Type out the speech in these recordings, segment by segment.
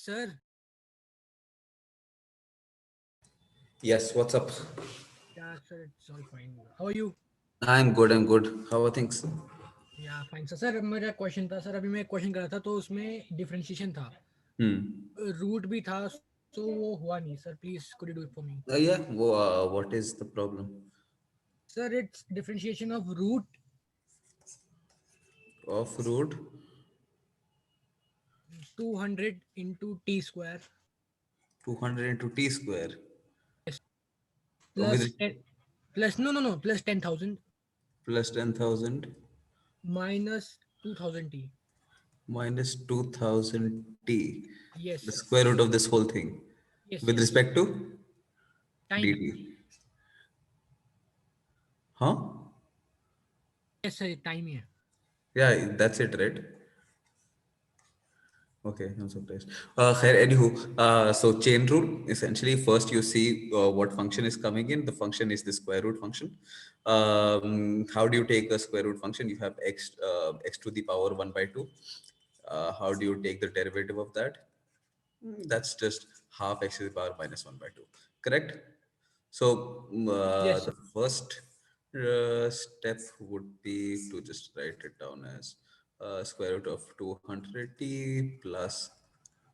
Sir, Yes, what's up? yeah, sir, it's all fine. How are you? I'm good, I'm good. How are things? या fine sir sir मेरा question था sir अभी मैं question कर रहा था तो उसमें डिफरेंशिएशन था Hmm. रूट भी था सो वो हुआ नहीं sir please could you do it for me Yeah, what is the problem sir it's differentiation of root of root 200 into t square 200 into t square plus with 10 plus no plus 10,000 plus 10,000 minus 2,000 t. minus 2000 t, Yes, the sir. square root of this whole thing Yes, with yes. respect to Time. dt. Huh? Yes, sir. Time here. Yeah, that's it, right? Okay, I'm surprised. Khair, anywho, so chain rule, essentially, first you see what function is coming in. The function is the square root function. How do you take a square root function? You have x to the power 1 by 2. How do you take the derivative of that? That's just half x to the power minus 1 by 2. Correct? So Yes, the sir. first step would be to just write it down as square root of 200t plus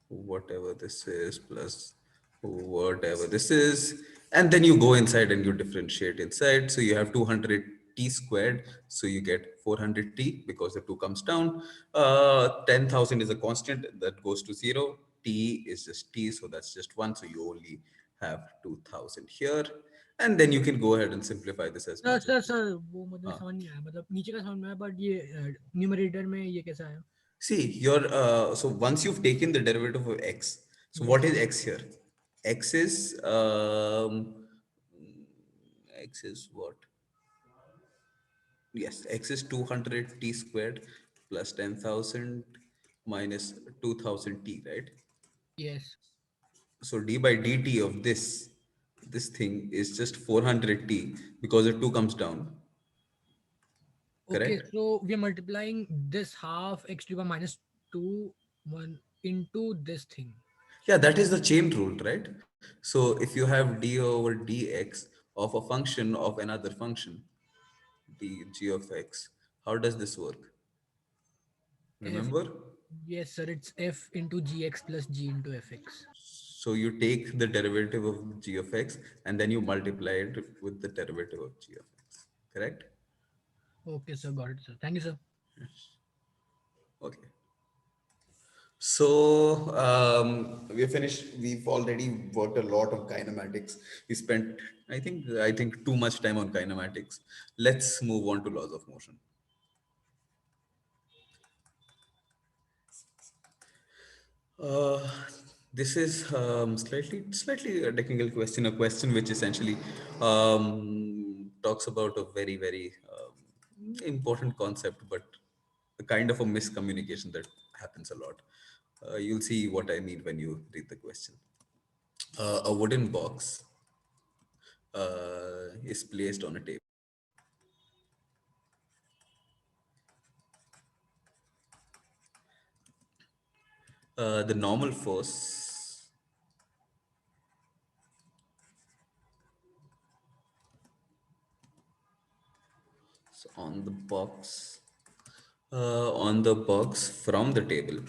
whatever this is plus whatever this is, and then you go inside and you differentiate inside. So you have 200t squared, so you get 400t because the 2 comes down. 10,000 is a constant that goes to 0. T is just t, so that's just 1, so you only have 2000 here, and then you can go ahead and simplify this as sir much as sir you sir वो मुझे want. समझ नहीं आया मतलब नीचे का समझ में आया बट ये न्यूमरेटर में ये कैसा आया See, your so once you've taken the derivative of x, so what yes is x here? X is x is what? Yes, x is 200 t squared plus 10,000 minus 2000 t, right? Yes So d by dt of this thing is just 400 t because the 2 comes down, okay correct? So we are multiplying this half x to power minus 2 1 into this thing. Yeah, that is the chain rule, right? So if you have d over dx of a function of another function, d g of x, how does this work? F, Remember? yes sir, it's f into gx plus g into fx. So you take the derivative of g of x and then you multiply it with the derivative of g of x, correct? Okay sir, got it sir, thank you sir. Okay. So we're finished. We've already worked a lot on kinematics. We spent, I think too much time on kinematics. Let's move on to laws of motion. Uh, this is slightly a technical question, a question which essentially talks about a very important concept, but a kind of a miscommunication that happens a lot. You'll see what I mean when you read the question. A wooden box is placed on a table. The normal force on the box from the table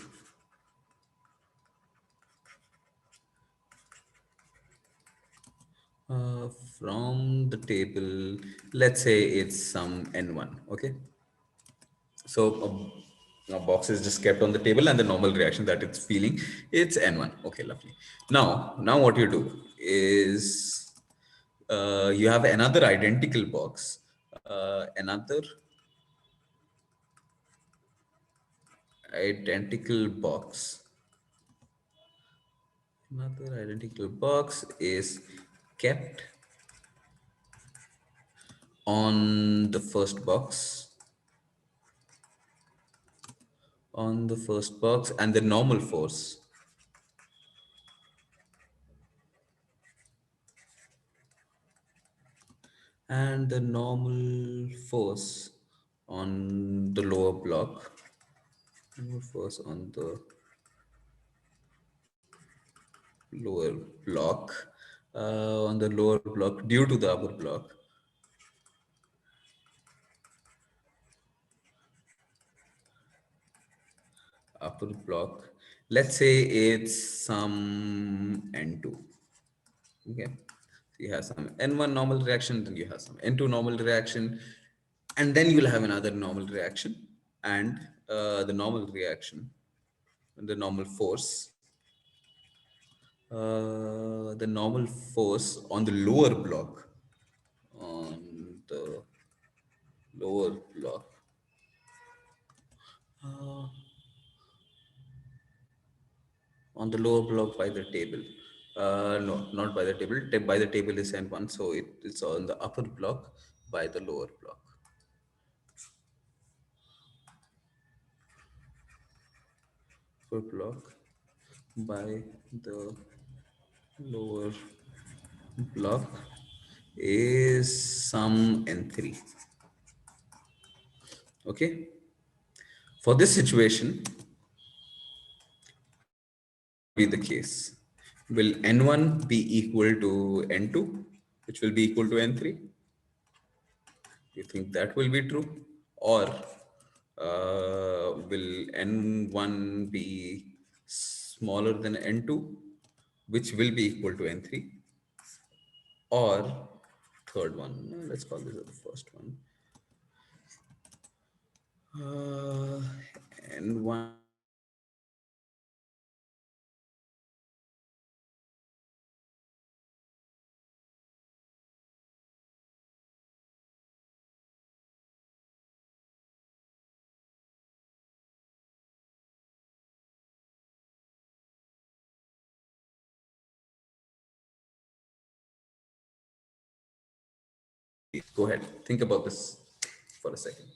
uh, from the table, let's say it's some n1. Okay, so a box is just kept on the table and the normal reaction that it's feeling, it's n1. Okay, lovely. Now what you do is you have another identical box, identical box another identical box is kept on the first box and the normal force on the lower block normal force on the lower block. On the lower block due to the upper block. Upper block. Let's say it's some N2. Okay. So you have some N1 normal reaction, then you have some N2 normal reaction, and then you'll have another normal reaction, and the normal reaction, the normal force, the normal force on the lower block, on the lower block, uh, on the lower block by the table. No, not by the table. By the table is N1, so it's on the upper block by the lower block. Upper block by the lower block is some N3. Okay. For this situation, what will be the case? Will N1 be equal to N2, which will be equal to N3? You think that will be true? Or will N1 be smaller than N2, which will be equal to N3? Or third one, let's call this the first one. Uh, N1 Go ahead. Think about this for a second.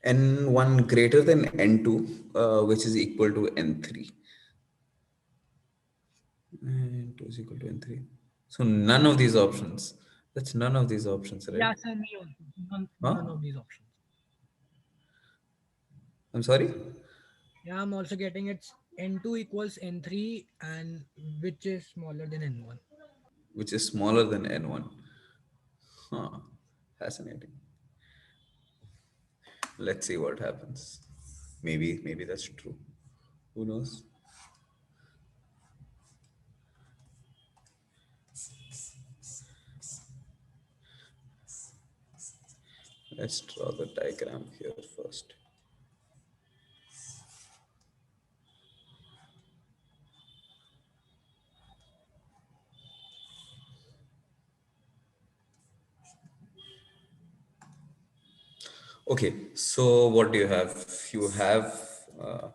N1 greater than N2, which is equal to N3. N2 is equal to N3. So none of these options. That's none of these options, right? Yeah, sir, me also. None Huh? of these options. I'm sorry? Yeah, I'm also getting it's N2 equals N3 and which is smaller than N1. Which is smaller than N1. Huh. Fascinating. Let's see what happens. Maybe that's true. Who knows? Let's draw the diagram here first. Okay, so what do you have? You have uh,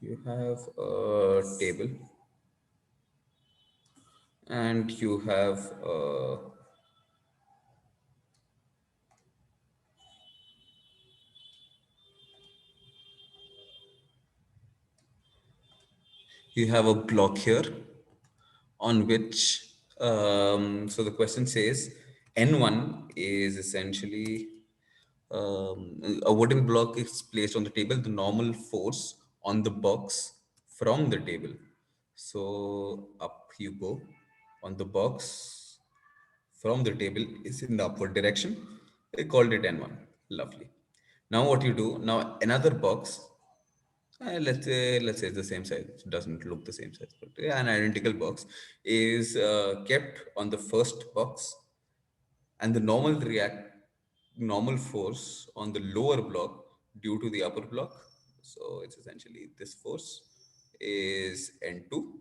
you have a table, and you have a block here on which so the question says N1 is essentially a wooden block is placed on the table, the normal force on the box from the table. So up you go on the box from the table is in the upward direction. I called it N1. Lovely. Now what you do, now another box, let's say it's the same size. It doesn't look the same size, but yeah, an identical box is kept on the first box, and the normal force on the lower block due to the upper block. So it's essentially this force is N2,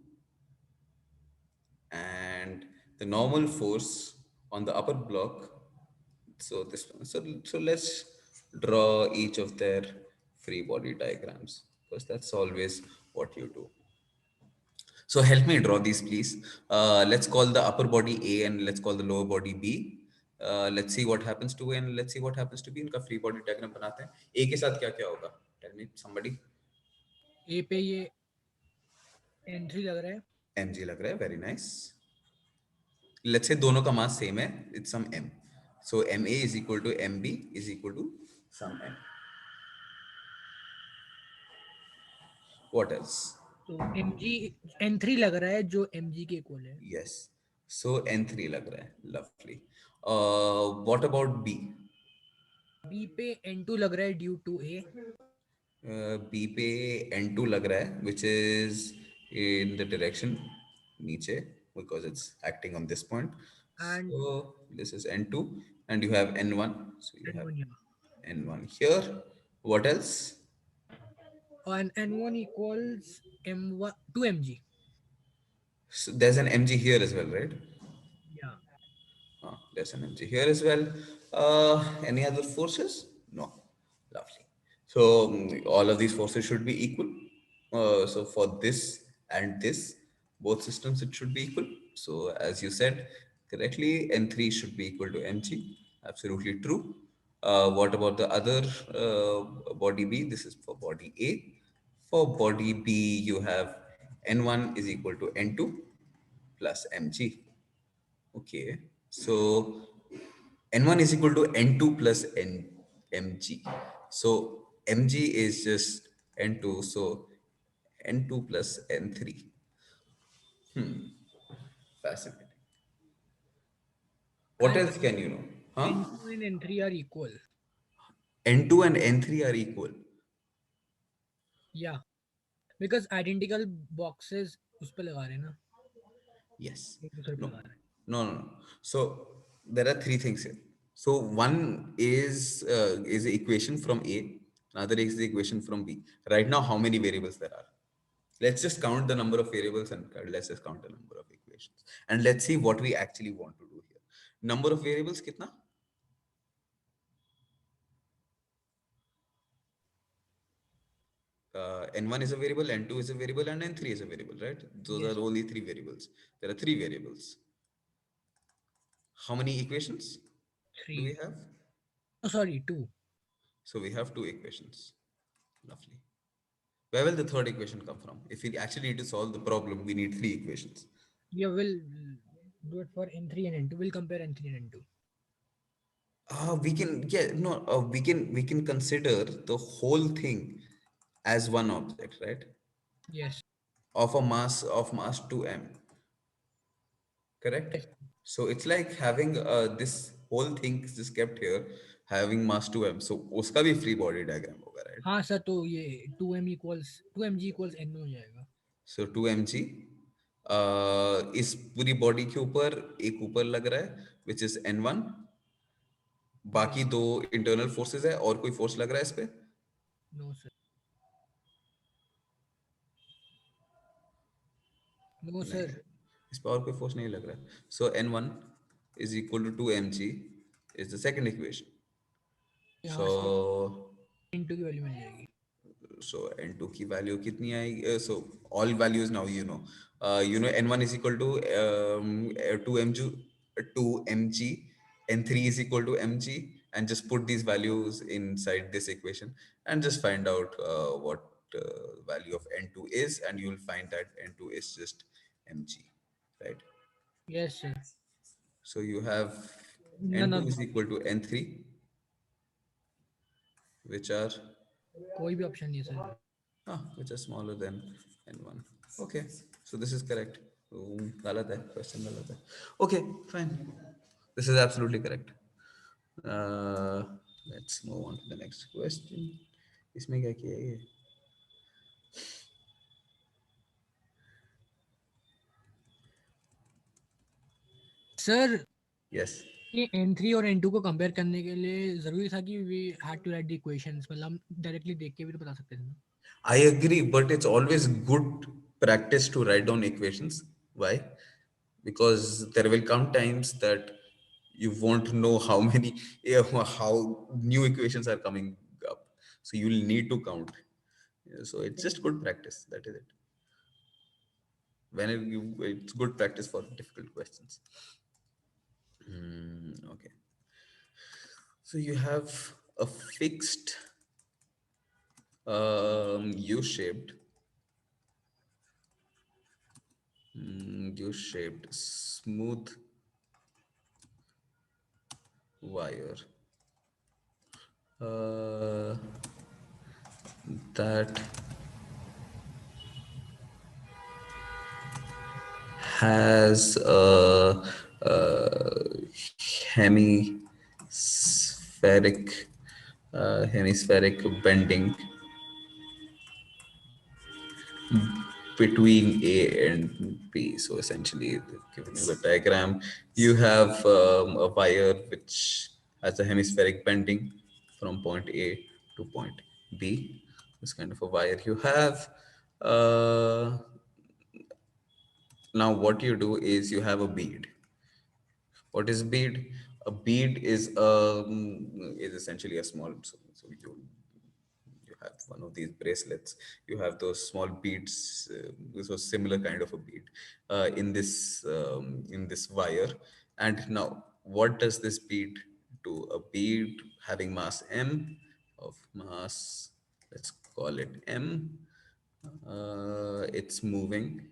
and the normal force on the upper block. So this one. So let's draw each of their free body diagrams, because that's always what you do. So help me draw these, please. Let's call the upper body A and let's call the lower body B. Let's see what happens to A and let's see what happens to B. इनका free body diagram बनाते हैं. A के साथ क्या क्या होगा? Tell me somebody. ए पे ये N3 लग रहा है. Mg लग रहा है. Very nice. Let's say दोनों का mass same है. It's some M. So Ma is equal to Mb is equal to some M. What else? तो mg N3 लग रहा है जो mg के इक्वल है. Yes. So N3 लग रहा है. Lovely. What about B? b पे N2 लग रहा है ड्यू टू a. B पे N2 लग रहा है which is in the direction नीचे because it's acting on this point. And So this is N2 and you have N1. So you have N1 यहाँ. N1 here. What else? And N1 equals m1 to mg. So there's an Mg here as well, right? Yeah. There's an Mg here as well. Any other forces? No. Lovely. So all of these forces should be equal. So for this and this, both systems, it should be equal. So as you said correctly, N3 should be equal to Mg. Absolutely true. What about the other body B? This is for body A. For body B, you have N1 is equal to N2 plus Mg. Okay, so N1 is equal to N2 plus Mg. So Mg is just N2, so N2 plus N3. Fascinating. What And else can you know? Huh? N2 and N3 are equal. N2 and N3 are equal. Yeah. Because identical boxes उस पे लगा रहे हैं ना. Yes. एक दूसरे पे No. लगा रहे हैं. No. So there are three things here. So one is the equation from A, another is the equation from B. Right now, how many variables there are? Let's just count the number of variables and let's just count the number of equations. And let's see what we actually want to do here. Number of variables kitna? N1 is a variable, N2 is a variable, and N3 is a variable, right? Those Yes. are only three variables. There are three variables. How many equations do we 3. have? Oh, sorry, 2. So we have two equations. Lovely. Where will the third equation come from? If we actually need to solve the problem, we need three equations. Yeah, we'll do it for N3 and N2. We'll compare N3 and N2. We can yeah no we can consider the whole thing as one object, right? Yes. Of mass 2m, correct? Yes. So it's like having this whole thing is just kept here having mass 2m, so uska bhi free body diagram hoga, right? हाँ sir, तो ये 2m equals n हो जाएगा. So 2 mg इस पूरी body के ऊपर एक ऊपर लग रहा है which is n1, बाकी Yes. दो इंटरनल फोर्सेस है और कोई फोर्स लग रहा है इस पे? No sir. No नहीं, sir. इस पर और कोई फोर्स नहीं लग रहा है. So n1 is equal to 2 mg is the second equation. यहाँ से So into की वैल्यू मिल जाएगी. so n2 की वैल्यू कितनी आएगी? So all values now you know n1 is equal to 2 mg, n3 is equal to mg, and just put these values inside this equation and just find out what value of n2 is, and you will find that n2 is just mg, right? Yes sir. So you have None n2 of is equal to n3, which are कोई भी option नहीं है sir. which are smaller than n1. Okay, so this is correct. गलत है, question गलत है. Okay, fine. This is absolutely correct. Uh, let's move on to the next question. इसमें क्या किया है ये? Sir Yes. ये N3 और N2 को कंपेयर करने के लिए जरूरी था कि we had to write the equations, मतलब हम डायरेक्टली देख के भी तो बता सकते थे ना. I agree, but it's always good practice to write down equations. Why? Because there will come times that you won't know how many, how new equations are coming up. So you'll need to count. Yeah, so it's just good practice. That is it. It's good practice for difficult questions. Okay. So you have a fixed U-shaped U-shaped smooth wire uh, that has a hemispheric hemispheric bending between A and B. So essentially, given you the diagram, you have a wire which has a hemispheric bending from point A to point B. This kind of a wire you have. Uh, Now, what you do is you have a bead. What is bead? A bead is essentially a small. So you have one of these bracelets. You have those small beads. This was similar kind of a bead in this wire. And now, what does this bead do? A bead having mass m of mass. Let's call it m. It's moving.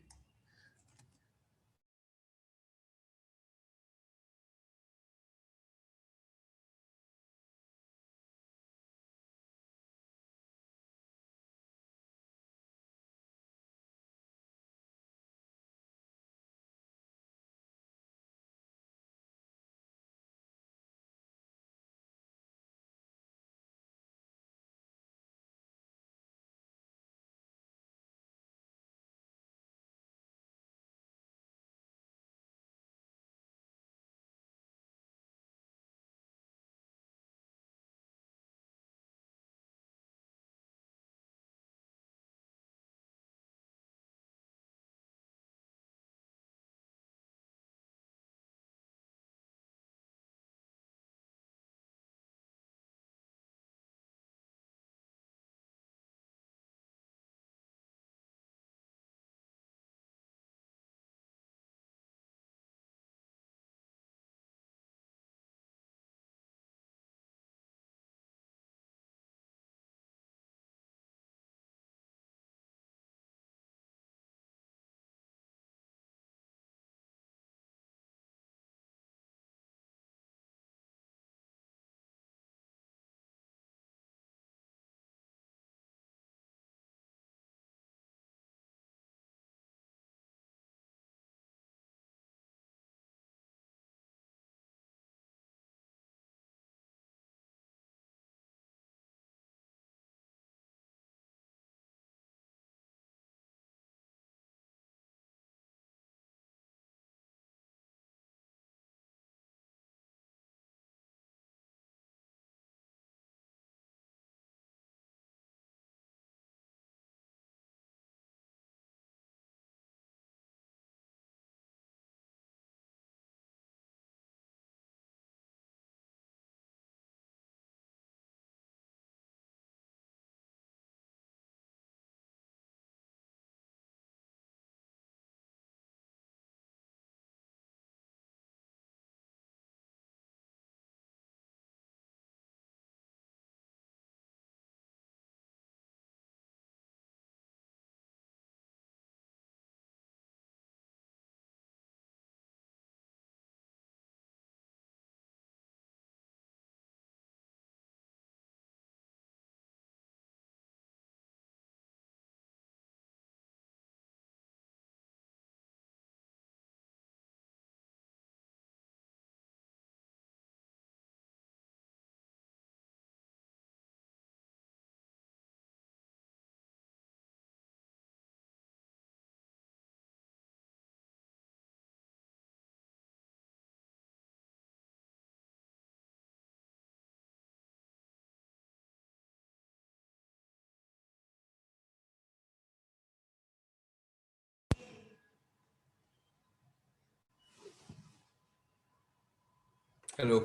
Hello.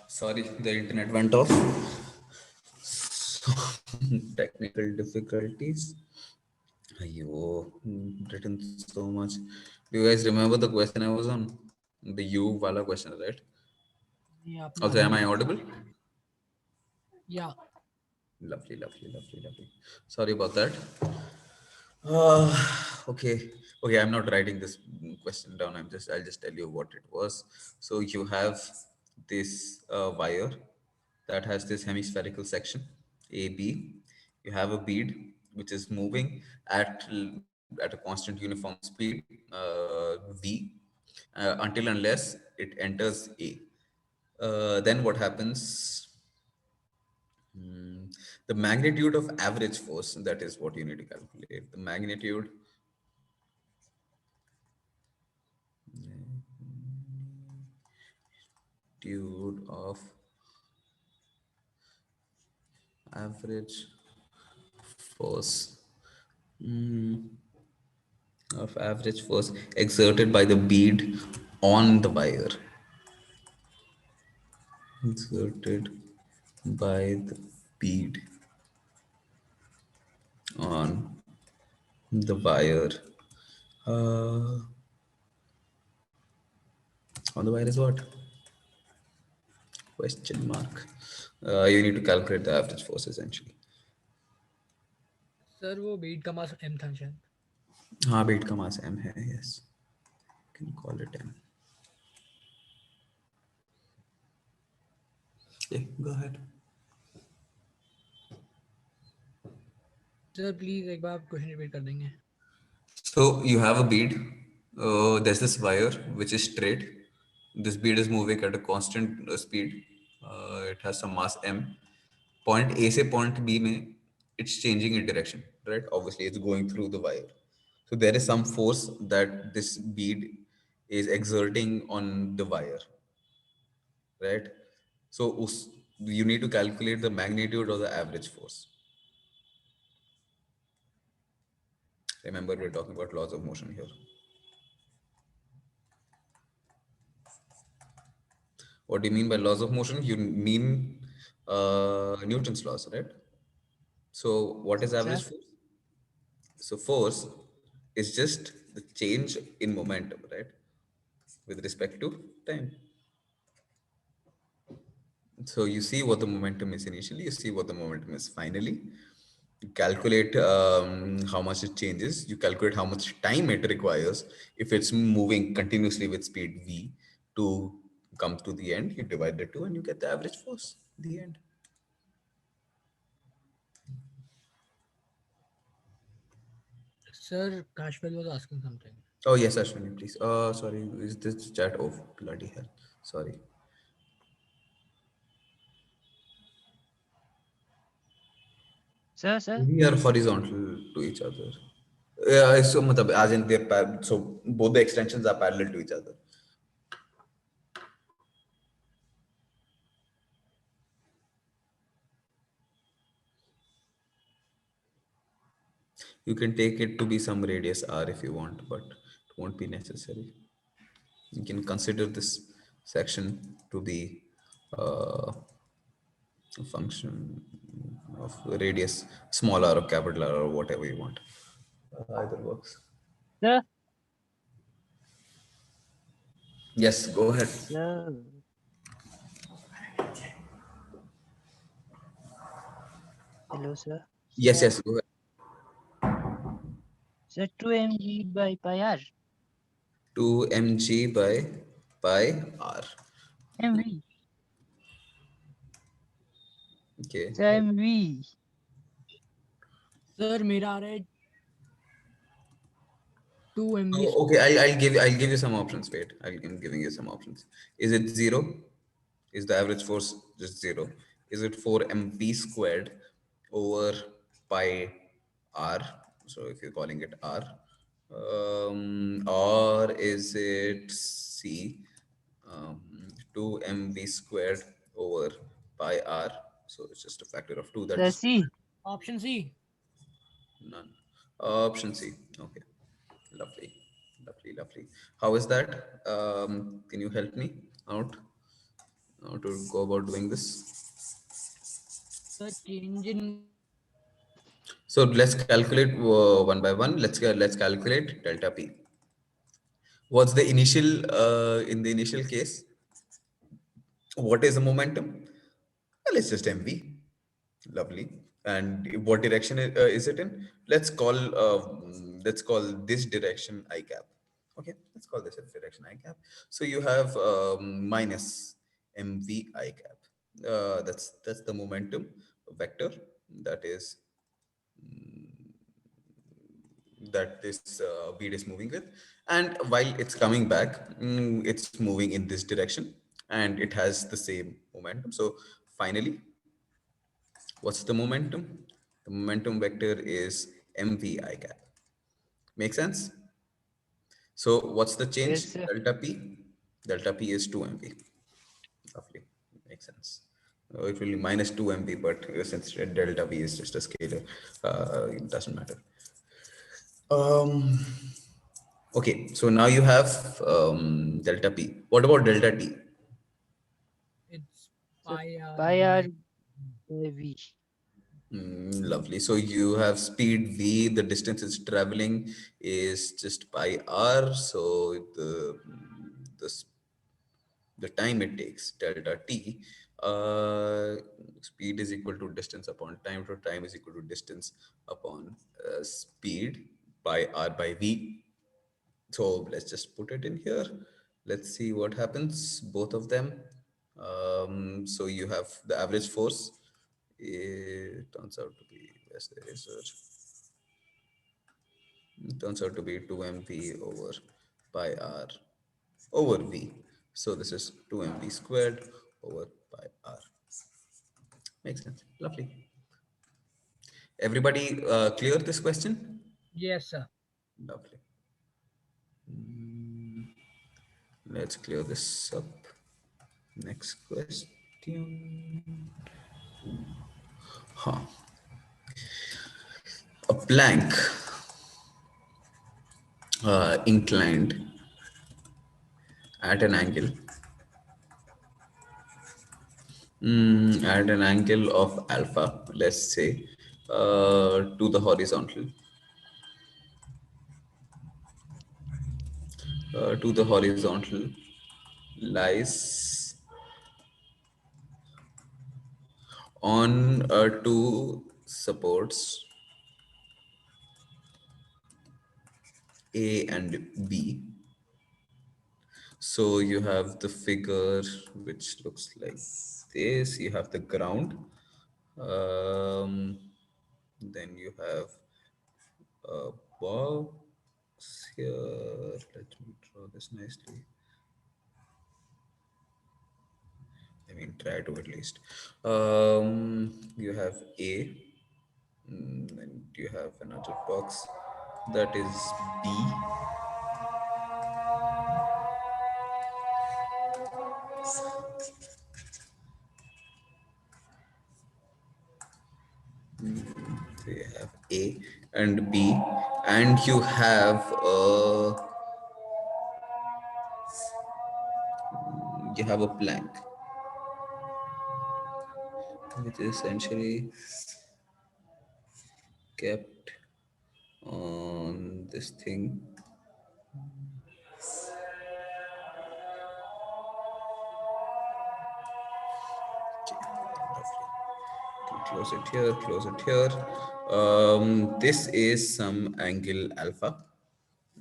Sorry, the internet went off. Technical difficulties. Ayo, written so much. Do you guys remember the question I was on? The U wala question, right? ये आपने Also, आधा am नहीं I पूछा। audible? Yeah. Lovely, lovely, lovely, lovely. Sorry about that. Uh, okay. Okay, I'm not writing this question down. I'll just tell you what it was. So you have this wire that has this hemispherical section, AB. You have a bead which is moving at a constant uniform speed, V, until unless it enters A. Then what happens? The magnitude of average force, that is what you need to calculate. The magnitude of average force, exerted by the bead on the wire. Exerted by the bead on the wire. Uh, on the wire is what? Question mark. You need to calculate the average force essentially. Sir वो beat का मास m था शायद. हाँ beat का मास m है. Yes, can call it m. Okay, go ahead. Sir please एक बार question repeat कर देंगे. So you have a bead. There's this wire which is straight. This bead is moving at a constant speed. It has some mass m. Point A से point B में it's changing in direction, right? Obviously, it's going through the wire. So there is some force that this bead is exerting on the wire, right? So you need to calculate the magnitude of the average force. Remember, we're talking about laws of motion here. What do you mean by laws of motion? You mean Newton's laws, right? So what is average sir force? So force is just the change in momentum, right? With respect to time. So you see what the momentum is initially, you see what the momentum is finally. You calculate how much it changes. You calculate how much time it requires if it's moving continuously with speed v to come to the end. You divide the two and you get the average force. The end. Sir काशवेल was asking something. Oh yes, Ashwini, please. Sorry, is this chat? Oh bloody hell! Sorry. Sir, We are horizontal to each other. Yeah, so matlab, as in so both the extensions are parallel to each other. You can take it to be some radius r if you want, but it won't be necessary. You can consider this section to be a function of radius, small r or capital R or whatever you want. Either works. sir, Yes, go ahead. sir. Hello, sir. Yes, Sir, yes, go ahead. sir, 2 mg by pi r. 2 mg by pi r. mv. Okay. Sir, mv. Sir मेरा आ रहा है 2 mv Oh, okay, I'll give you some options. Wait, I'm giving you some options. Is it zero? Is the average force just zero? Is it 4 mv squared over pi r? So if you're calling it r, or is it c, 2 mv squared over pi r? So it's just a factor of two. Sir, That's c. Option C. none. Option C. Okay. Lovely. Lovely, lovely. How is that? Can you help me out how to go about doing this? Sir change in. So let's calculate one by one. Let's calculate delta P. What's the initial in the initial case? What is the momentum? Well, it's just mv. Lovely. And what direction is it in? Let's call this direction I cap. Okay, let's call this a direction I cap. So you have minus mv I cap. That's the momentum vector that is that this bead is moving with. And while it's coming back, it's moving in this direction, and it has the same momentum. So finally, what's the momentum? The momentum vector is mv I cap. Make sense? So what's the change? Yes, sir. Delta p. Delta p is 2 mv. Roughly. Makes sense. It will be minus 2 mv, but since delta v is just a scalar, it doesn't matter. Um, okay, so now you have delta p. What about delta t? It's So pi r pi r by. by v. Lovely. So you have speed v, the distance it's traveling is just pi r. So the the time it takes, delta t, uh, speed is equal to distance upon time. So time is equal to distance upon speed by r by v. So let's just put it in here. Let's see what happens, both of them. So you have the average force. It turns out to be, where's the eraser? It turns out to be 2 mv over pi r over v. So this is 2 mv squared over pi r. Makes sense. Lovely. Everybody clear this question? Yes, sir. Lovely. Let's clear this up. Next question. Huh. A plank inclined at an angle, at an angle of alpha, let's say, to the horizontal, lies on two supports A and B. So you have the figure which looks like this. You have the ground. Um, then you have a box here. Let me draw this nicely. I mean, try to at least. You have A, and you have another box that is B. So you have A and B, and you have a plank, which is essentially kept on this thing. Close it here, close it here. This is some angle alpha.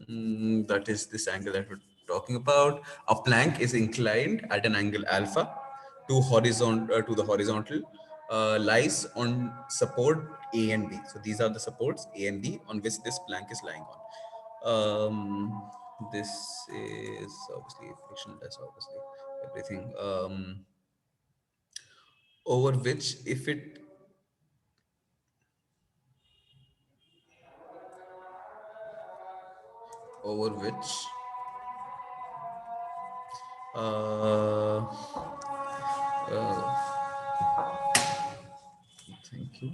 That is this angle that we're talking about. A plank is inclined at an angle alpha to the horizontal, lies on support A and B. So these are the supports A and B on which this plank is lying on. This is obviously frictionless, obviously everything. Over which if it over which uh, uh, thank you.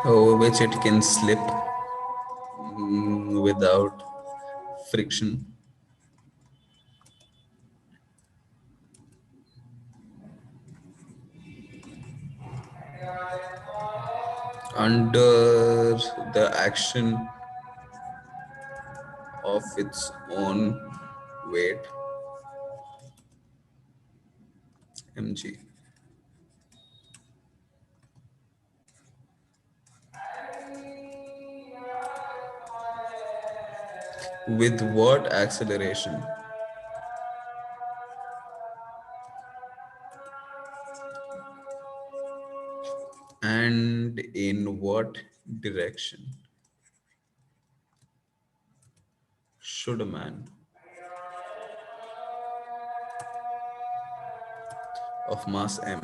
Over which it can slip without friction. under the action of its own weight mg. With what acceleration and in what direction should a man of mass m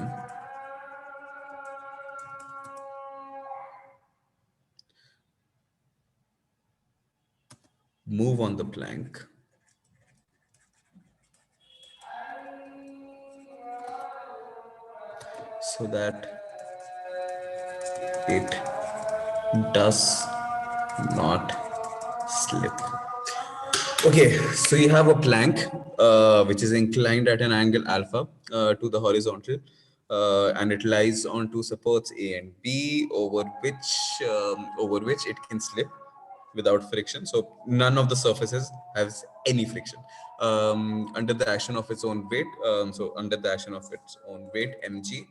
move on the plank so that it does not slip? Okay, so you have a plank which is inclined at an angle alpha to the horizontal, and it lies on two supports A and B over which it can slip without friction. So none of the surfaces has any friction under the action of its own weight. So under the action of its own weight, mg.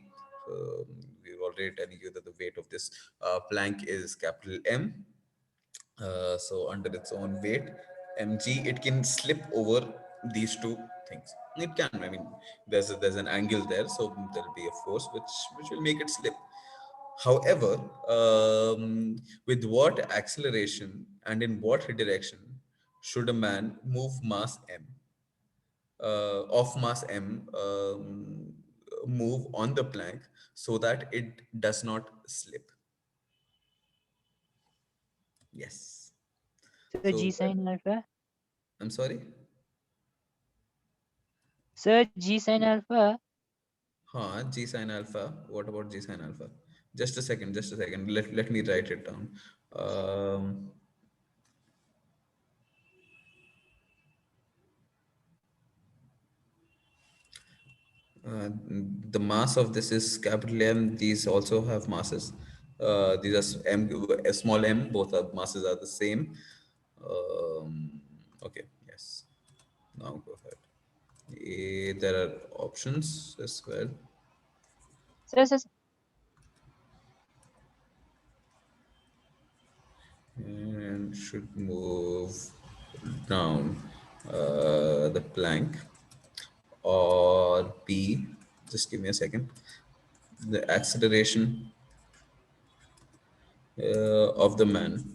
Um, we're already telling you that the weight of this plank is capital M. So under its own weight, mg, it can slip over these two things. It can. I mean, there's an angle there, so there'll be a force which will make it slip. However, with what acceleration and in what direction should a man move mass m of mass m move on the plank so that it does not slip? Yes. Sir, G So, sin alpha. I'm sorry. Sir, G sin alpha. Huh, G sin alpha. What about G sin alpha? Just a second, just a second. Let me write it down. Um, the mass of this is capital M. These also have masses. These are small m. Both are masses are the same. Okay, yes. Now go ahead. There are options as well. Sir, And should move down the plank, or B, just give me a second, the acceleration of the man,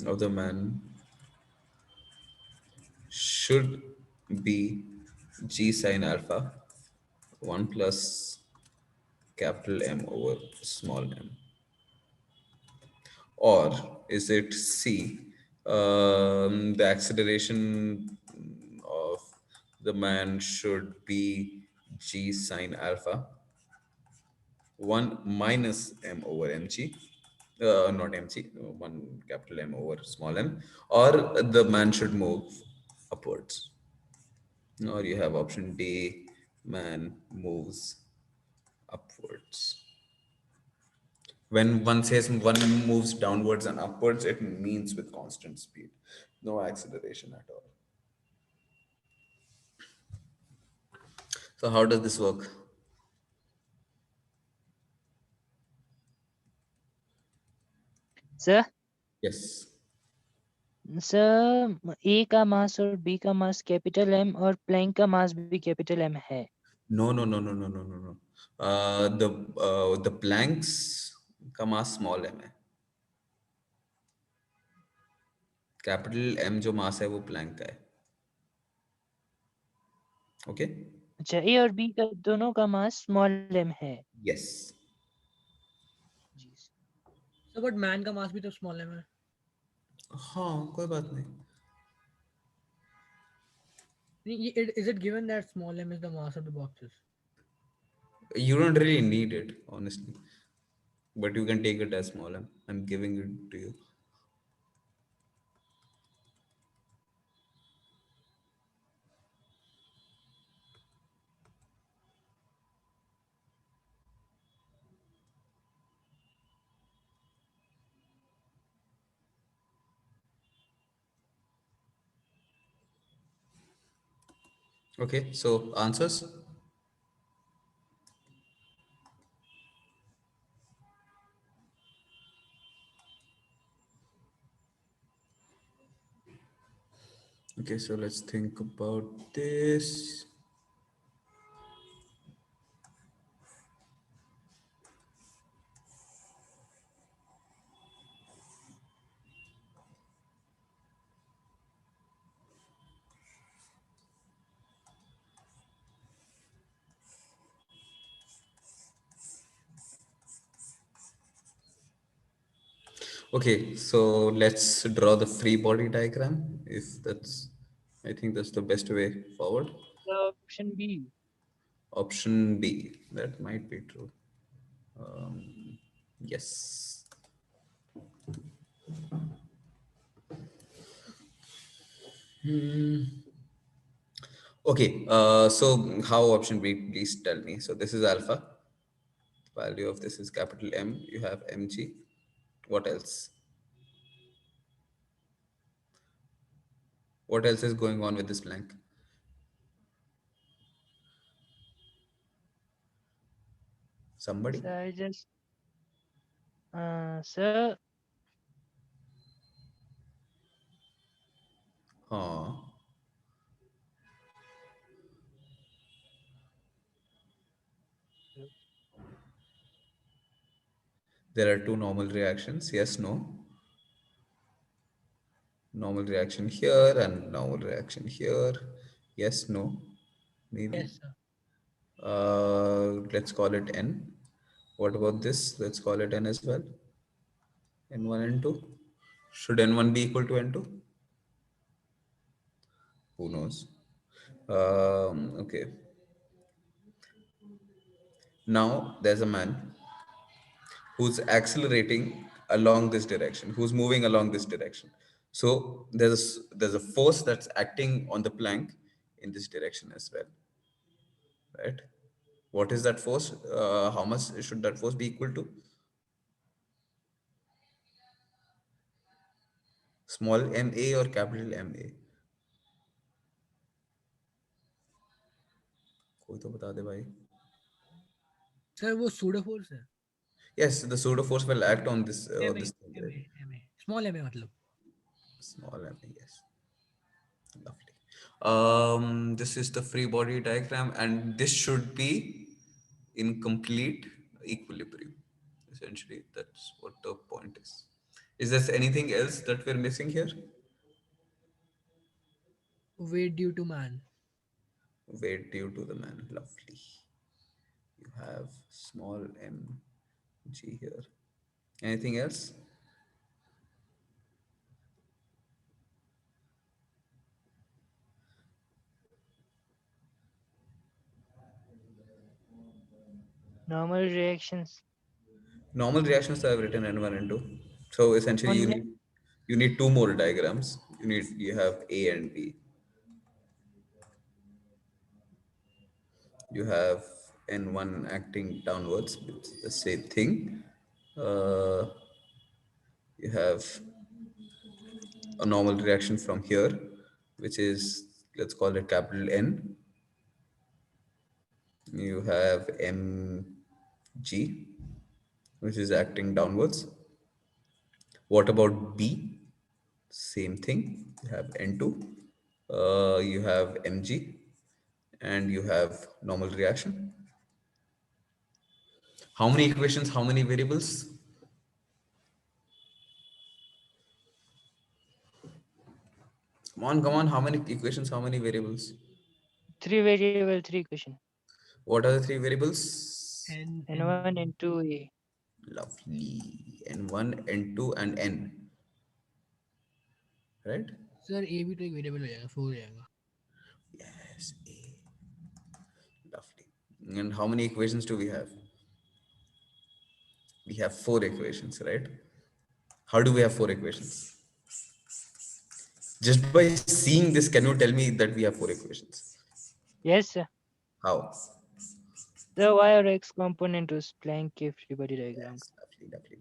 of the man should be G sine alpha 1 plus capital M over small m, or is it C, the acceleration of the man should be G sine alpha 1 minus m over mg, not mg, 1 capital M over small m, or the man should move upwards? Or you have option D, man moves upwards. When one says one moves downwards and upwards, it means with constant speed, no acceleration at all. So how does this work? sir, Yes. Sir A का mass और B का mass capital M और Planck का mass भी capital M है. No, no, no, no, no, no, no, no. The planks का mass small m है. Capital M जो मास है वो प्लैंक का है. ओके. अच्छा, ए और बी का दोनों का मास स्मॉल एम है. यस. जी. So, but man का mass भी तो small है. हाँ, कोई बात नहीं. Is it given that small m is the mass of the boxes? You don't really need it, honestly, but you can take it as small m. I'm giving it to you. Okay, so answers. Okay, so let's think about this. Okay, so let's draw the free body diagram. If that's, I think that's the best way forward. The option B. Option B, that might be true. Yes. Okay, so how option B, please tell me. So this is alpha. Value of this is capital M. You have mg. What else? What else is going on with this blank? Somebody? So I just sir, Huh. There are two normal reactions. Yes, no. Normal reaction here and normal reaction here. Yes, no. Maybe. Yes, sir. Let's call it n. What about this? Let's call it n as well. N1, N2. Should N1 be equal to N2? Who knows? Okay. Now there's a man who's accelerating along this direction, who's moving along this direction. So there's a force that's acting on the plank in this direction as well, right? What is that force? How much should that force be equal to? Small m a or capital M A? कोई तो बता दे भाई. Sir वो pseudo force है. Yes, the pseudo force will act on m a this thing, m right? A m a small m a मतलब. Small m a, yes. Lovely. This is the free body diagram, and this should be in complete equilibrium. Essentially, that's what the point is. Is there anything else that we're missing here? Weight due to man. Weight due to the man. Lovely. You have small m g here. Anything else? normal reactions. Normal reactions I've written N1 and 2. So essentially Only you need two more diagrams. You have A and B. You have N1 acting downwards, it's the same thing. Uh, you have a normal reaction from here, which is, let's call it capital N. You have Mg, which is acting downwards. What about B? Same thing. You have N2, you have Mg, and you have normal reaction. How many equations, how many variables? Come on, how many equations, how many variables? three variable, three question. What are the three variables? And N1 and 2A. Lovely. N1, N2, and N. Right? Sir A भी तो एक variable हो जाएगा, 4 हो जाएगा. Yes, A. Lovely. And how many equations do we have? We have four equations, right? How do we have four equations? Just by seeing this, can you tell me that we have four equations? Yes, sir. How? The y or x component was Planck free body diagram. Yes, lovely.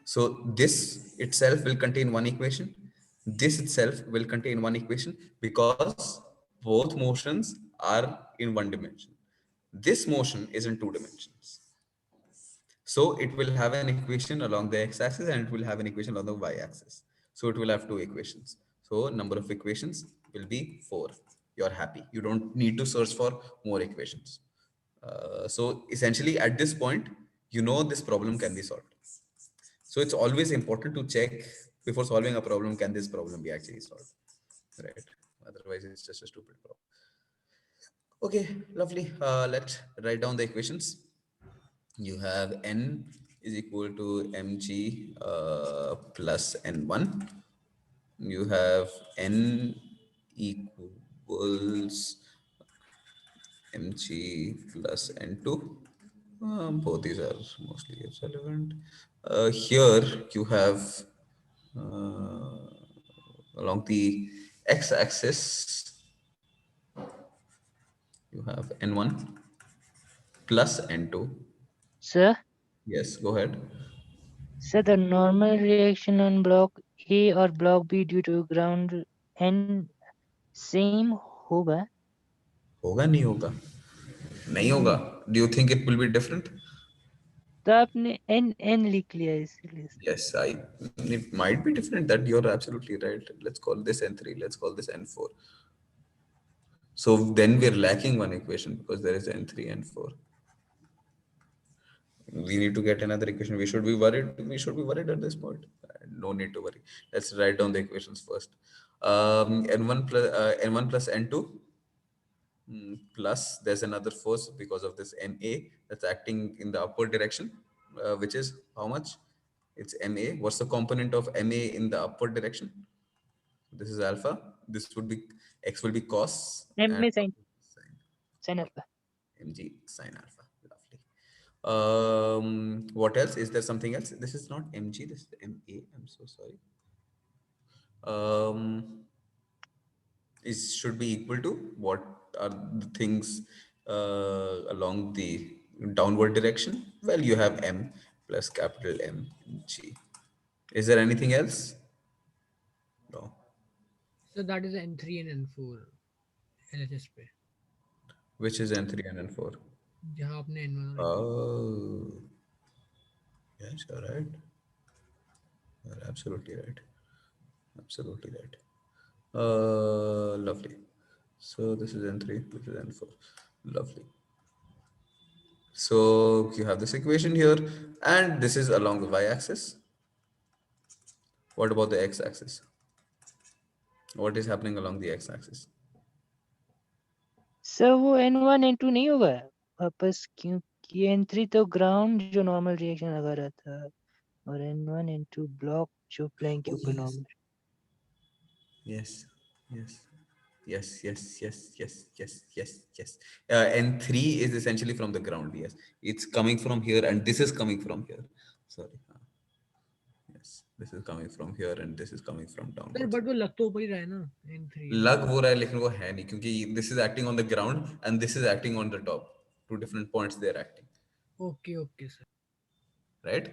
So this itself will contain one equation. This itself will contain one equation because both motions are in one dimension. This motion is in two dimensions. So it will have an equation along the x-axis and it will have an equation along the y-axis. So it will have two equations. So number of equations will be 4. You're happy. You don't need to search for more equations. So essentially at this point, you know this problem can be solved. So it's always important to check before solving a problem, can this problem be actually solved? Right. Otherwise, it's just a stupid problem. Okay, lovely. Let's write down the equations. You have n is equal to mg plus n1. You have n equals mg plus n2. Both these are mostly irrelevant. Here you have uh, along the x-axis, you have n1 plus n2. Sir, Yes, go ahead. sir, the normal reaction on block A or block B due to ground N same होगा. होगा नहीं होगा नहीं होगा. Do you think it will be different? तो आपने N लिख लिया इसलिए. Yes, it might be different. That you're absolutely right. Let's call this n3. Let's call this n4. So then we're lacking one equation because there is n3 and 4. We need to get another equation. We should be worried. We should be worried at this point. No need to worry. Let's write down the equations first. N1 plus n2 plus there's another force because of this NA that's acting in the upward direction, which is how much? It's MA. What's the component of MA in the upward direction? This is alpha. This would be X will be cos M and sin sin alpha. mg sin alpha. Lovely. What else? Is there something else? This is not mg. This is MA. I'm so sorry. Is should be equal to what are the things along the downward direction? Well, you have m plus capital M G. Is there anything else? No. So that is n3 and n4 LHS पे Which is n3 and n4? जहाँ आपने n1 और Oh, yes, you're right. You're absolutely right. Absolutely right. Lovely. So this is n3, this is n4. Lovely. So you have this equation here, and this is along the y-axis. What about the x-axis? What is happening along the x-axis? Sir वो N1 N2 नहीं होगा वापस क्योंकि N3 तो ground जो normal reaction लगा रहा था और N1 N2 ब्लॉक जो प्लेन के ऊपर normal. Yes, yes, yes, yes, yes, yes, yes, yes, yes. N3 is essentially from the ground. Yes, it's coming from here, and this is coming from here. Sorry. Yes, this is coming from here, and this is coming from sir downwards. But वो लग तो ऊपर ही रहा है ना n3 लग वो रहा है लेकिन वो है नहीं क्योंकि this is acting on the ground and this is acting on the top. Two different points they are acting. Okay okay sir Right?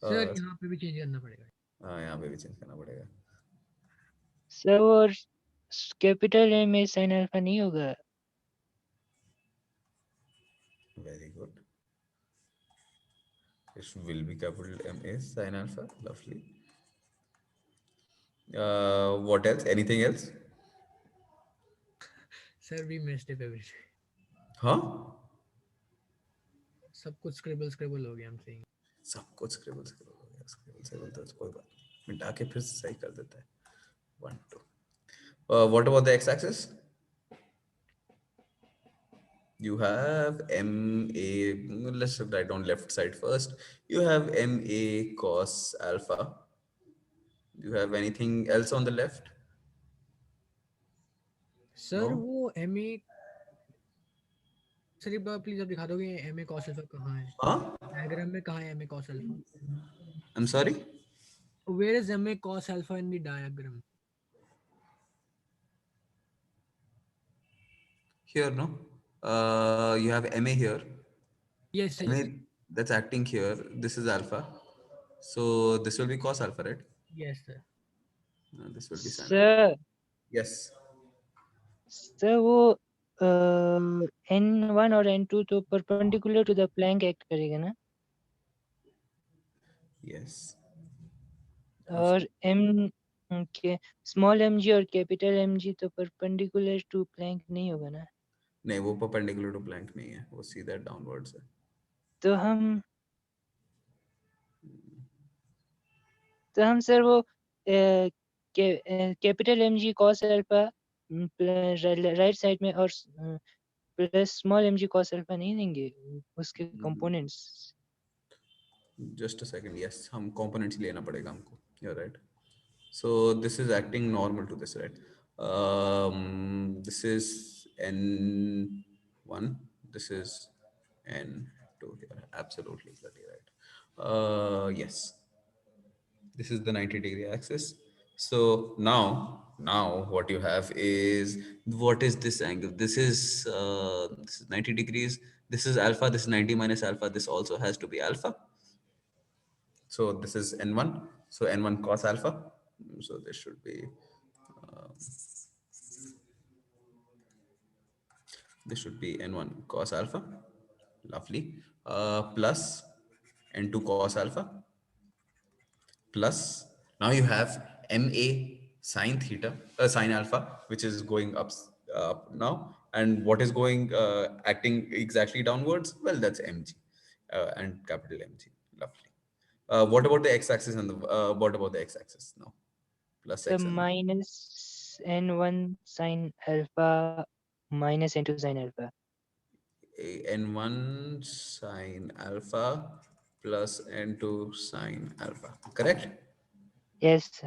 Sir यहाँ पे भी चेंज करना पड़ेगा हाँ यहाँ पे भी चेंज करना पड़ेगा. सर और कैपिटल M में साइन अल्फा नहीं होगा. Very good. It will be capital M A sin alpha. Lovely. What else? Anything else? Sir we missed it everything Huh? सब कुछ स्क्रिबल स्क्रिबल हो गया हम सेइंग सब कुछ स्क्रिबल स्क्रिबल हो गया. स्क्रिबल स्क्रिबल तो कोई बात नहीं. मिटा के फिर से सही कर देता है. 1 2. What about the x-axis? You have MA. Let's write down left side first. You have MA cos alpha. You have anything else on the left? Sir No? वो MA सर एक बार प्लीज आप दिखा दोगे MA cos alpha कहाँ है Huh? Diagram में कहाँ है MA cos alpha I'm sorry? where is MA cos alpha in the diagram Here, no? You have MA here. yes sir MA that's acting here. This is alpha. So this will be cos alpha, right? yes sir This will be sin alpha. Sir Yes. Sir वो N1 और N2 तो perpendicular to the plank act करेगा ना, Yes. और के small mg और capital mg तो perpendicular to plank नहीं होगा ना, नहीं, वो परपेंडिकुलर टू प्लैंक नहीं है, वो सीधा डाउनवर्ड्स है. तो हम सर वो capital mg cos alpha right side में और plus small mg cos alpha नहीं देंगे उसके components. Just a second. Yes, हम components लेना पड़ेगा हमको. You're right. So this is acting normal to this, right? This is N1. This is N2 here. Absolutely bloody right. Yes. This is the 90-degree axis. So now what you have is, what is this angle? This is 90 degrees. This is alpha. This is 90 minus alpha. This also has to be alpha. So this is N1. So N1 cos alpha. So this should be, N1 cos alpha. Lovely. Plus N2 cos alpha. Plus now you have MA sine theta, sine alpha, which is going up now. And what is going acting exactly downwards? Well, that's mg and capital Mg. Lovely. What about the x-axis and the what about the x-axis now? Plus So x and minus N1 sin alpha minus N2 sin alpha. N1 sine alpha plus N2 sine alpha. Correct? Yes.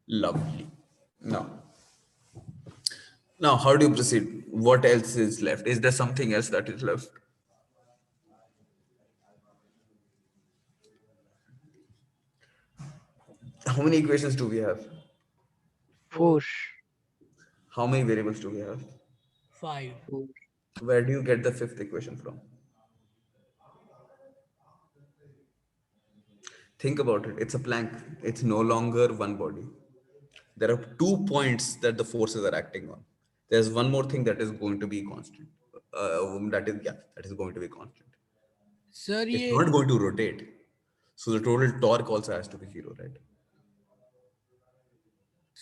Lovely. Now, how do you proceed? What else is left? Is there something else that is left? How many equations do we have? 4. How many variables do we have? 5. 4. Where do you get the fifth equation from? Think about it. It's a plank. It's no longer one body. There are 2 points that the forces are acting on. There's one more thing that is going to be constant. That is going to be constant. Sir It's ये not going to rotate. So the total torque also has to be zero, right?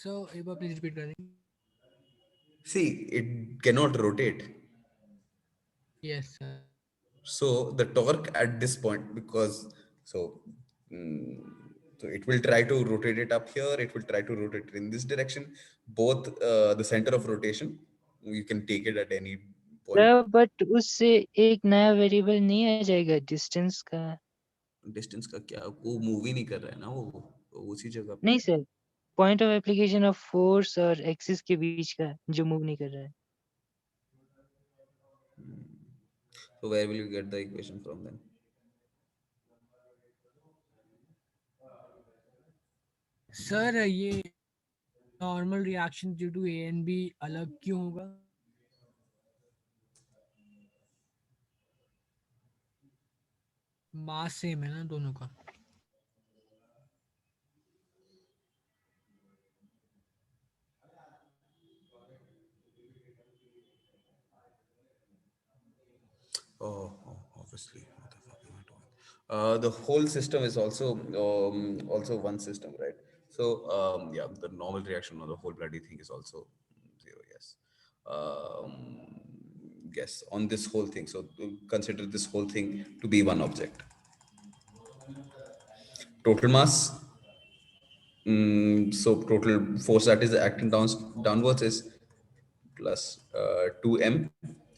एक बार please repeat कर देंगे. See, it cannot rotate. Yes sir. So the torque at this point, because so mm, so it will try to rotate it up here, it will try to rotate it in this direction. Both the center of rotation, you can take it at any point. Sir but उससे एक नया variable नहीं आ जाएगा distance का. Distance का क्या, वो move ही नहीं कर रहा है ना, वो उसी जगह पे नहीं है. Sir, point of application of force और एक्सिस के बीच का जो मूव नहीं कर रहा है. So where will you get the equation from then? Sir ये normal reaction due to A and B अलग क्यों होगा? मास सेम है ना दोनों का. Obviously. What the fuck am I doing? The whole system is also one system, right? So yeah, the normal reaction of the whole bloody thing is also zero. Yes. Yes, on this whole thing. So consider this whole thing to be one object. Total mass. So total force that is acting downwards is plus 2m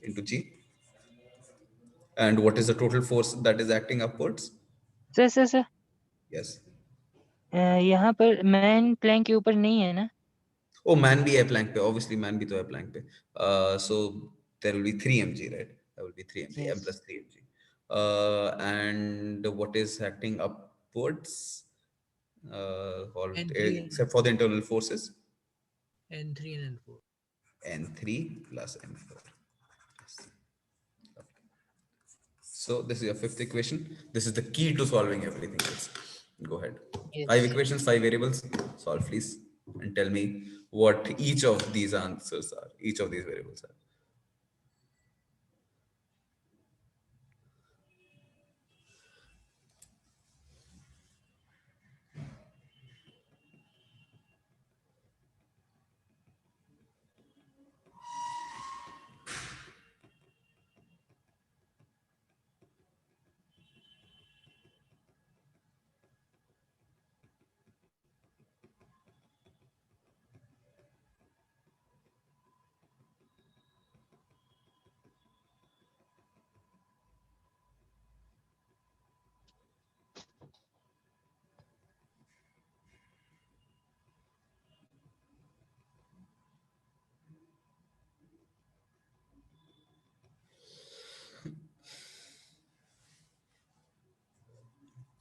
into g. And what is the total force that is acting upwards? Sir Yes. यहाँ पर man Planck के ऊपर नहीं है ना? Oh, man भी है plank पे. Obviously, man भी तो है plank पे. So there will be 3 mg, right? That will be 3 mg, m Yes. plus 3 mg. And what is acting upwards? N3 Except for the internal forces, N3 and N4. N3 plus N4. Yes. So this is your fifth equation. This is the key to solving everything else. Go ahead. Yes. 5 equations, 5 variables. Solve, please, and tell me what each of these answers are. each of these variables are.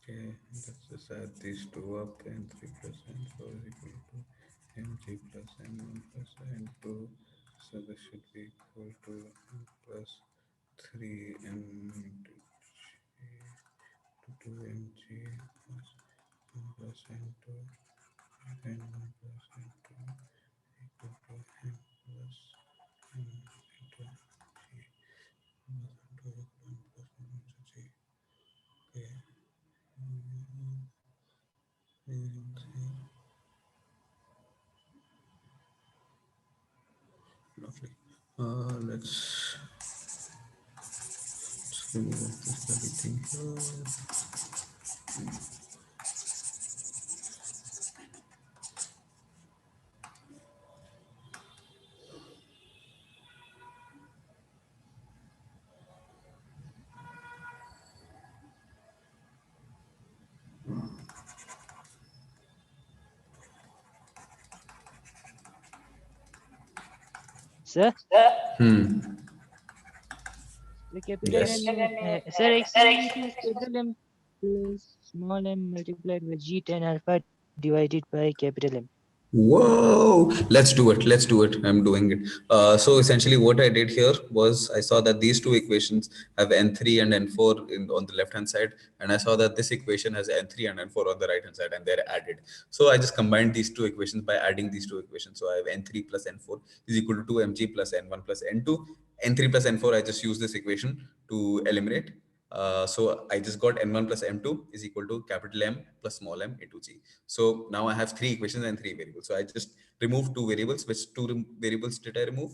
Okay, let's just add these two up. N3 plus N4 is equal to Mg plus N1 plus N2. So this should be equal to N plus 3 N into G to 2 Mg plus N plus N2 N1 plus N2 equal to N plus N into G plus N2 equal to N plus N into G. Okay. Lovely. Let's remove this bloody thing here. Sir, Hmm. the capital Yes. M, sir, actually it is capital M plus small m multiplied by G10 alpha divided by capital M. Whoa, let's do it. Let's do it. I'm doing it. So essentially what I did here was I saw that these two equations have N3 and N4 on the left hand side. And I saw that this equation has N3 and N4 on the right hand side and they're added. So I just combined these two equations by adding these two equations. So I have N3 plus N4 is equal to 2mg plus N1 plus N2. N3 plus N4, I just use this equation to eliminate. So I just got N1 plus M2 is equal to capital M plus small m into G. So now I have three equations and three variables. So I just removed two variables. Which two variables did I remove?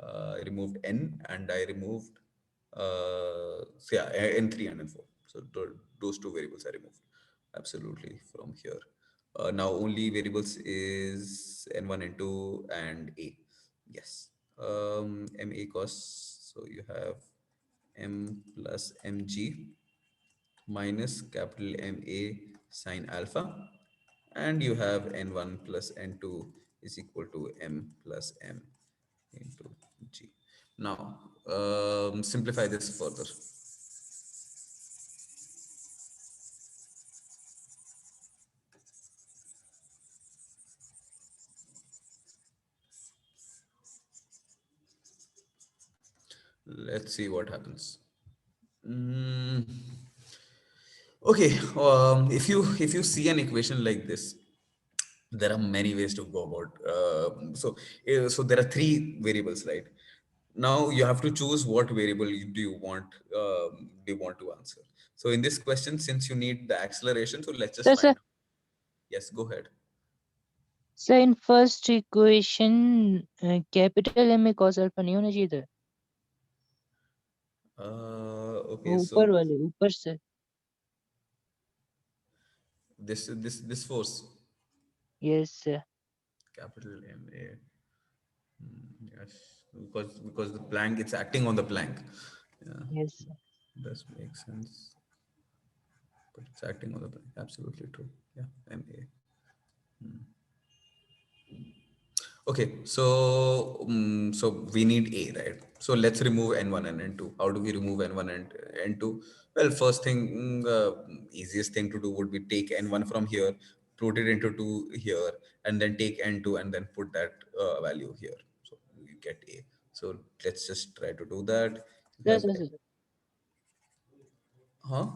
I removed N and I removed, so yeah, N3 and N4. So those two variables I removed absolutely from here. Now only variables is N1, N2 and A. Yes. MA costs. So you have M plus mg minus capital MA sine alpha, and you have n1 plus n2 is equal to m plus m into g. Now simplify this further. Let's see what happens. Mm, okay, if you see an equation like this, there are many ways to go about. So there are three variables, right? Now you have to choose what variable do you want to answer. So in this question, since you need the acceleration, so let's just Sir, find. Yes, go ahead. so in first equation, capital M में cos alpha नहीं होना चाहिए था. Okay, ऊपर so वाले ऊपर से. this force, Yes, sir. capital MA. Yes, because the plank, it's acting on the plank. Yeah, Yes, sir. does make sense. But it's acting on the plank. Absolutely true. Yeah, MA. Okay, so we need A, right? So let's remove N1 and N2. How do we remove N1 and N2? Well, first thing, easiest thing to do would be take N1 from here, put it into 2 here, and then take N2 and then put that value here. So you get A. So let's just try to do that. You Sir, have, sir, sir. huh?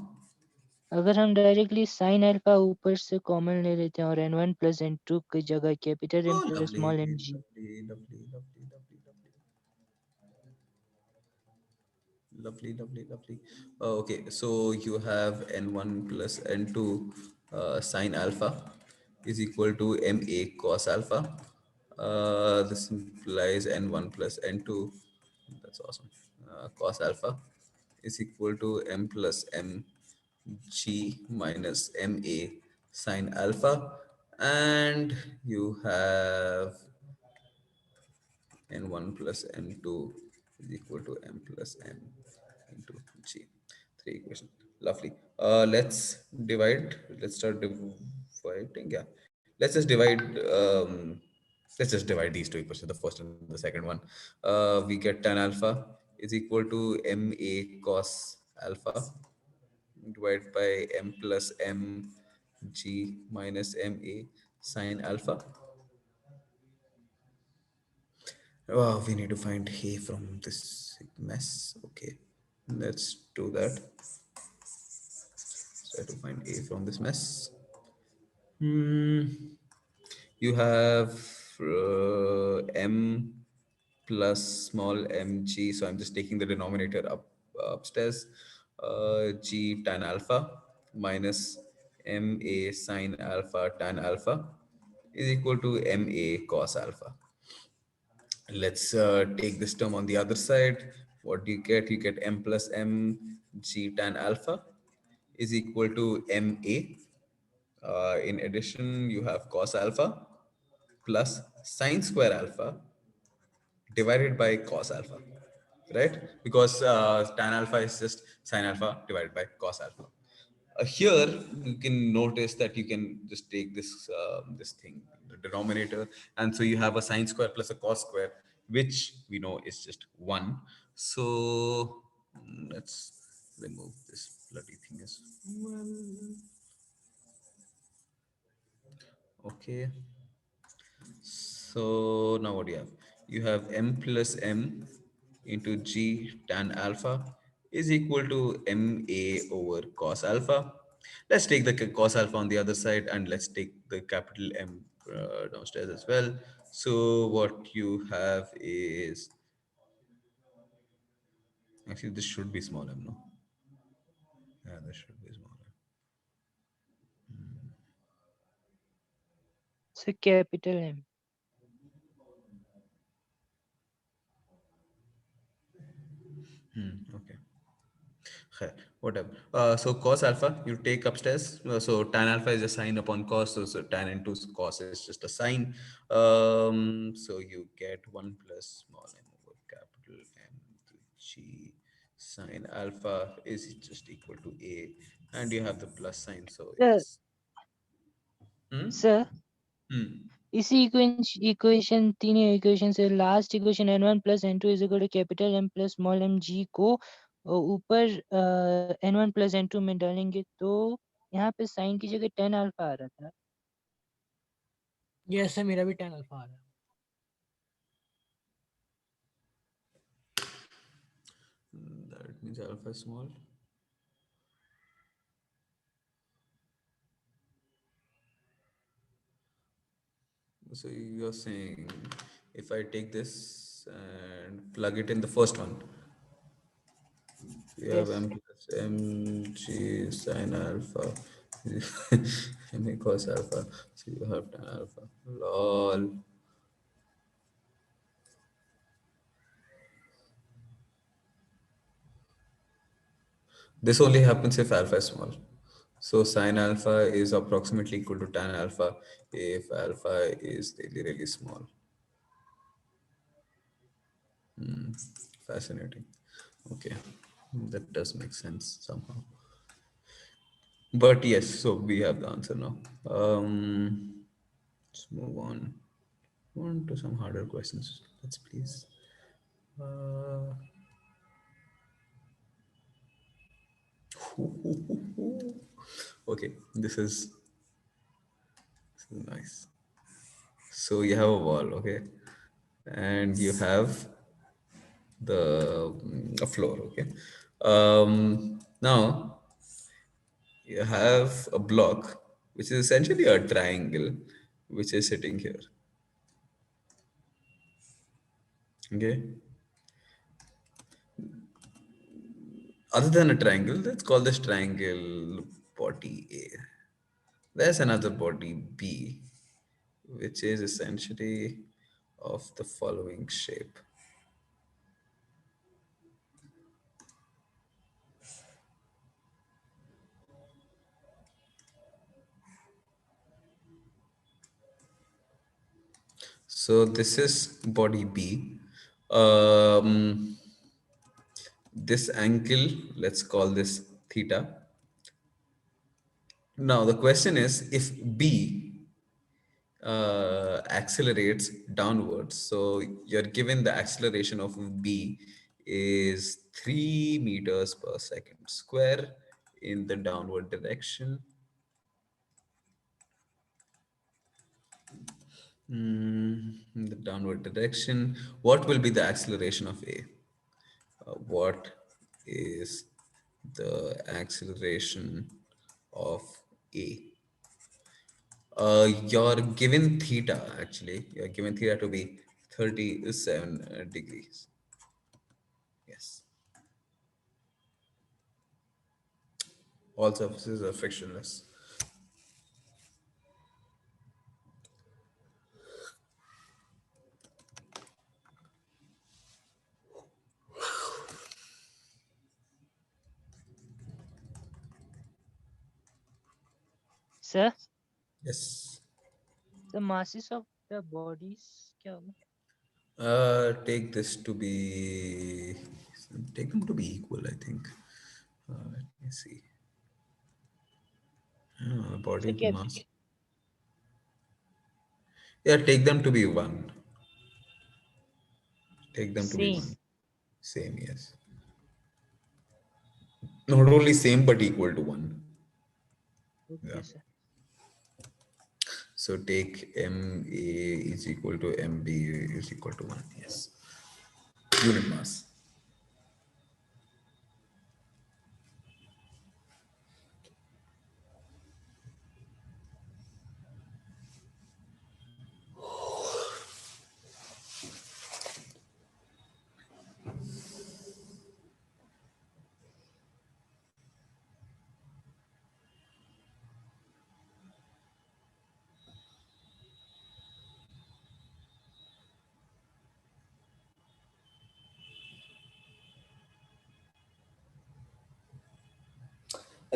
अगर हम directly sine alpha ऊपर से common ले लेते हैं और n1 plus n2 की जगह capital M Oh, plus lovely, small m g. lovely, lovely, lovely, lovely, lovely. Lovely, lovely, lovely. Okay, so you have n1 plus n2 sine alpha is equal to ma cos alpha. This implies n1 plus n2. That's awesome. Cos alpha is equal to m plus m g minus ma sine alpha. And you have n1 plus n2 is equal to m plus m into g. Three equation. Lovely. Let's divide. Let's start dividing. Yeah. Let's just divide. Let's just divide these two equations, the first and the second one. We get tan alpha is equal to ma cos alpha divided by m plus m g minus ma sine alpha. Oh, we need to find hay from this mess. Okay, let's do that. Try to find A from this mess. Hmm. You have M plus small mg. So I'm just taking the denominator upstairs. G tan alpha minus ma sine alpha tan alpha is equal to ma cos alpha. Let's take this term on the other side. What do you get? You get m plus m g tan alpha is equal to ma. In addition, you have cos alpha plus sine square alpha divided by cos alpha, right? Because tan alpha is just sine alpha divided by cos alpha. Here you can notice that you can just take this thing, the denominator, and so you have a sine square plus a cos square, which we know is just one. So let's remove this bloody thing as well. Okay. So now what do you have? You have m plus m into g tan alpha is equal to ma over cos alpha. Let's take the cos alpha on the other side and let's take the capital M downstairs as well. So what you have is actually this should be small m, no? Yeah, this should be small m. So capital M. Okay. Khair, whatever. So cos alpha you take upstairs. So tan alpha is a sine upon cos. So tan into cos is just a sine. So you get 1 plus small m over capital M G sine alpha is just equal to A. And you have the plus sign. So Sir, yes. Hmm? sir, Hmm. इसी equation तीन equation से last equation n1 plus n2 is equal to capital M plus small m g को ऊपर n1 plus n2 में डालेंगे तो यहाँ पे साइन की जगह tan अल्फा आ रहा था. ये ऐसे मेरा भी tan अल्फा आ रहा है. That means alpha is small. So you're saying if I take this and plug it in the first one, you have Yes. m plus mg sine alpha m cos alpha. So you have tan alpha. Lol. This only happens if alpha is small. So sine alpha is approximately equal to tan alpha if alpha is really, really small. Fascinating. Okay. That does make sense somehow. But yes, so we have the answer now. Let's move on to some harder questions. Let's please. Uh, okay, this is nice. So you have a wall, okay, and you have the a floor, okay. Now you have a block, which is essentially a triangle, which is sitting here, okay. Other than a triangle, let's call this triangle body A. There's another body B, which is essentially of the following shape. So this is body B. Um, this angle, let's call this theta. Now the question is, if B accelerates downwards, so you're given the acceleration of B is 3 meters per second square in the downward direction. In the downward direction, what will be the acceleration of A? What is the acceleration of A? You're given theta, actually. You're given theta to be 37 degrees. Yes. All surfaces are frictionless. Sir, Yes. the masses of the bodies क्या होगा? Take this to be, take them to be equal, I think. Let me see. Sir, Body क्या mass. Yeah, take them to be one. Take them to be same? one. Same, yes. Not only same, but equal to one. Okay, Yeah. sir. So take MA is equal to MB is equal to 1. Yes. Unit mass.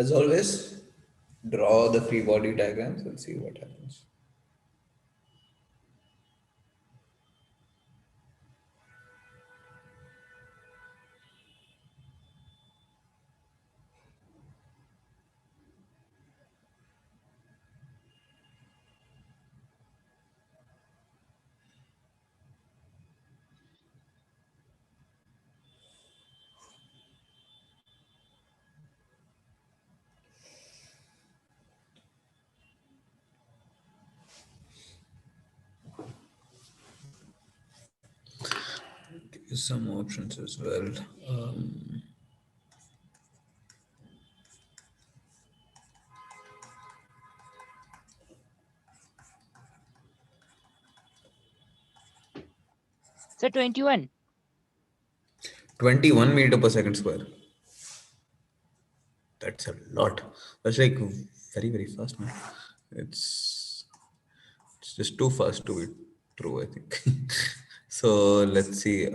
As always, draw the free body diagrams and see what happens. Give you some options as well. Um, Sir, 21. 21 meter per second square. That's a lot. That's like very, very fast, man. It's it's just too fast to be true, I think. So let's see.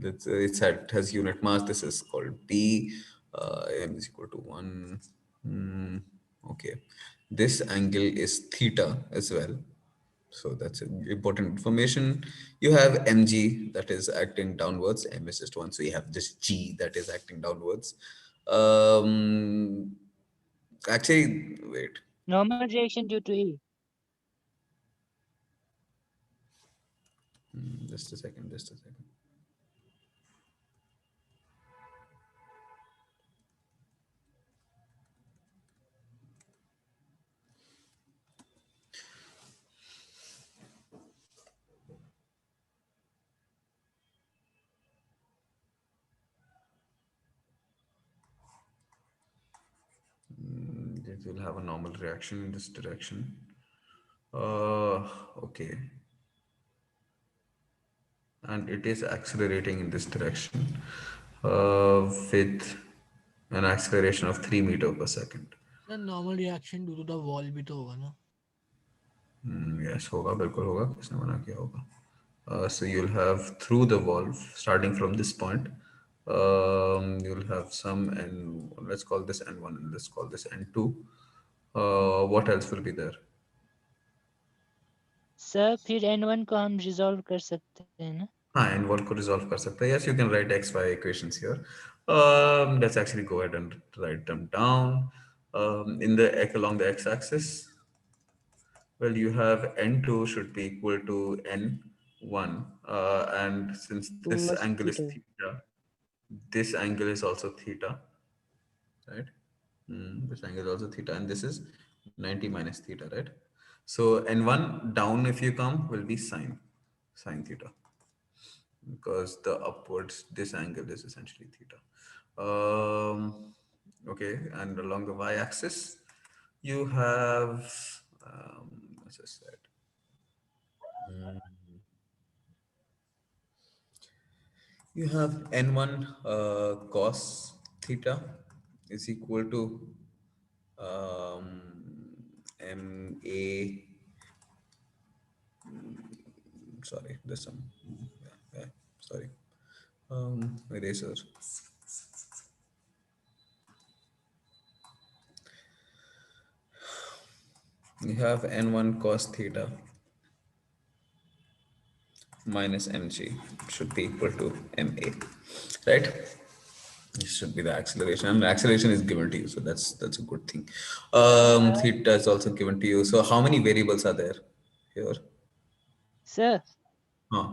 It has unit mass. This is called B. M is equal to 1. Hmm, okay. This angle is theta as well. So that's important information. You have mg that is acting downwards. M is just 1. So you have this g that is acting downwards. Actually, wait. Normal reaction due to A. Just a second. Just a second. It will have a normal reaction in this direction. Okay. And it is accelerating in this direction. with an acceleration of 3 meter per second. The normal reaction due to the wall भी तो होगा ना? Yes, होगा बिल्कुल होगा, किसने मना किया होगा. So you'll have through the valve starting from this point. You'll have some, and let's call this N1 and let's call this N2. What else will be there? Sir फिर n1 को हम रिजॉल्व कर सकते हैं ना? हाँ, N1 को resolve कर सकते हैं. Yes, you can write XY equations here. Let's actually go ahead and write them down. In the along the x-axis, well, you have N2 should be equal to N1, and since this Cos angle is theta. theta, this angle is also theta, right? This angle is also theta, and this is 90 minus theta, right? So N1 down, if you come, will be sine theta, because the upwards, this angle is essentially theta. Okay, and along the y-axis, you have, as I said, you have n1 cos theta is equal to ma. Sorry, there's some. Yeah, sorry. Eraser. You have n1 cos theta minus mg should be equal to ma, right? This should be the acceleration, and the acceleration is given to you, so that's a good thing. Theta is also given to you. So how many variables are there here? Sir Huh.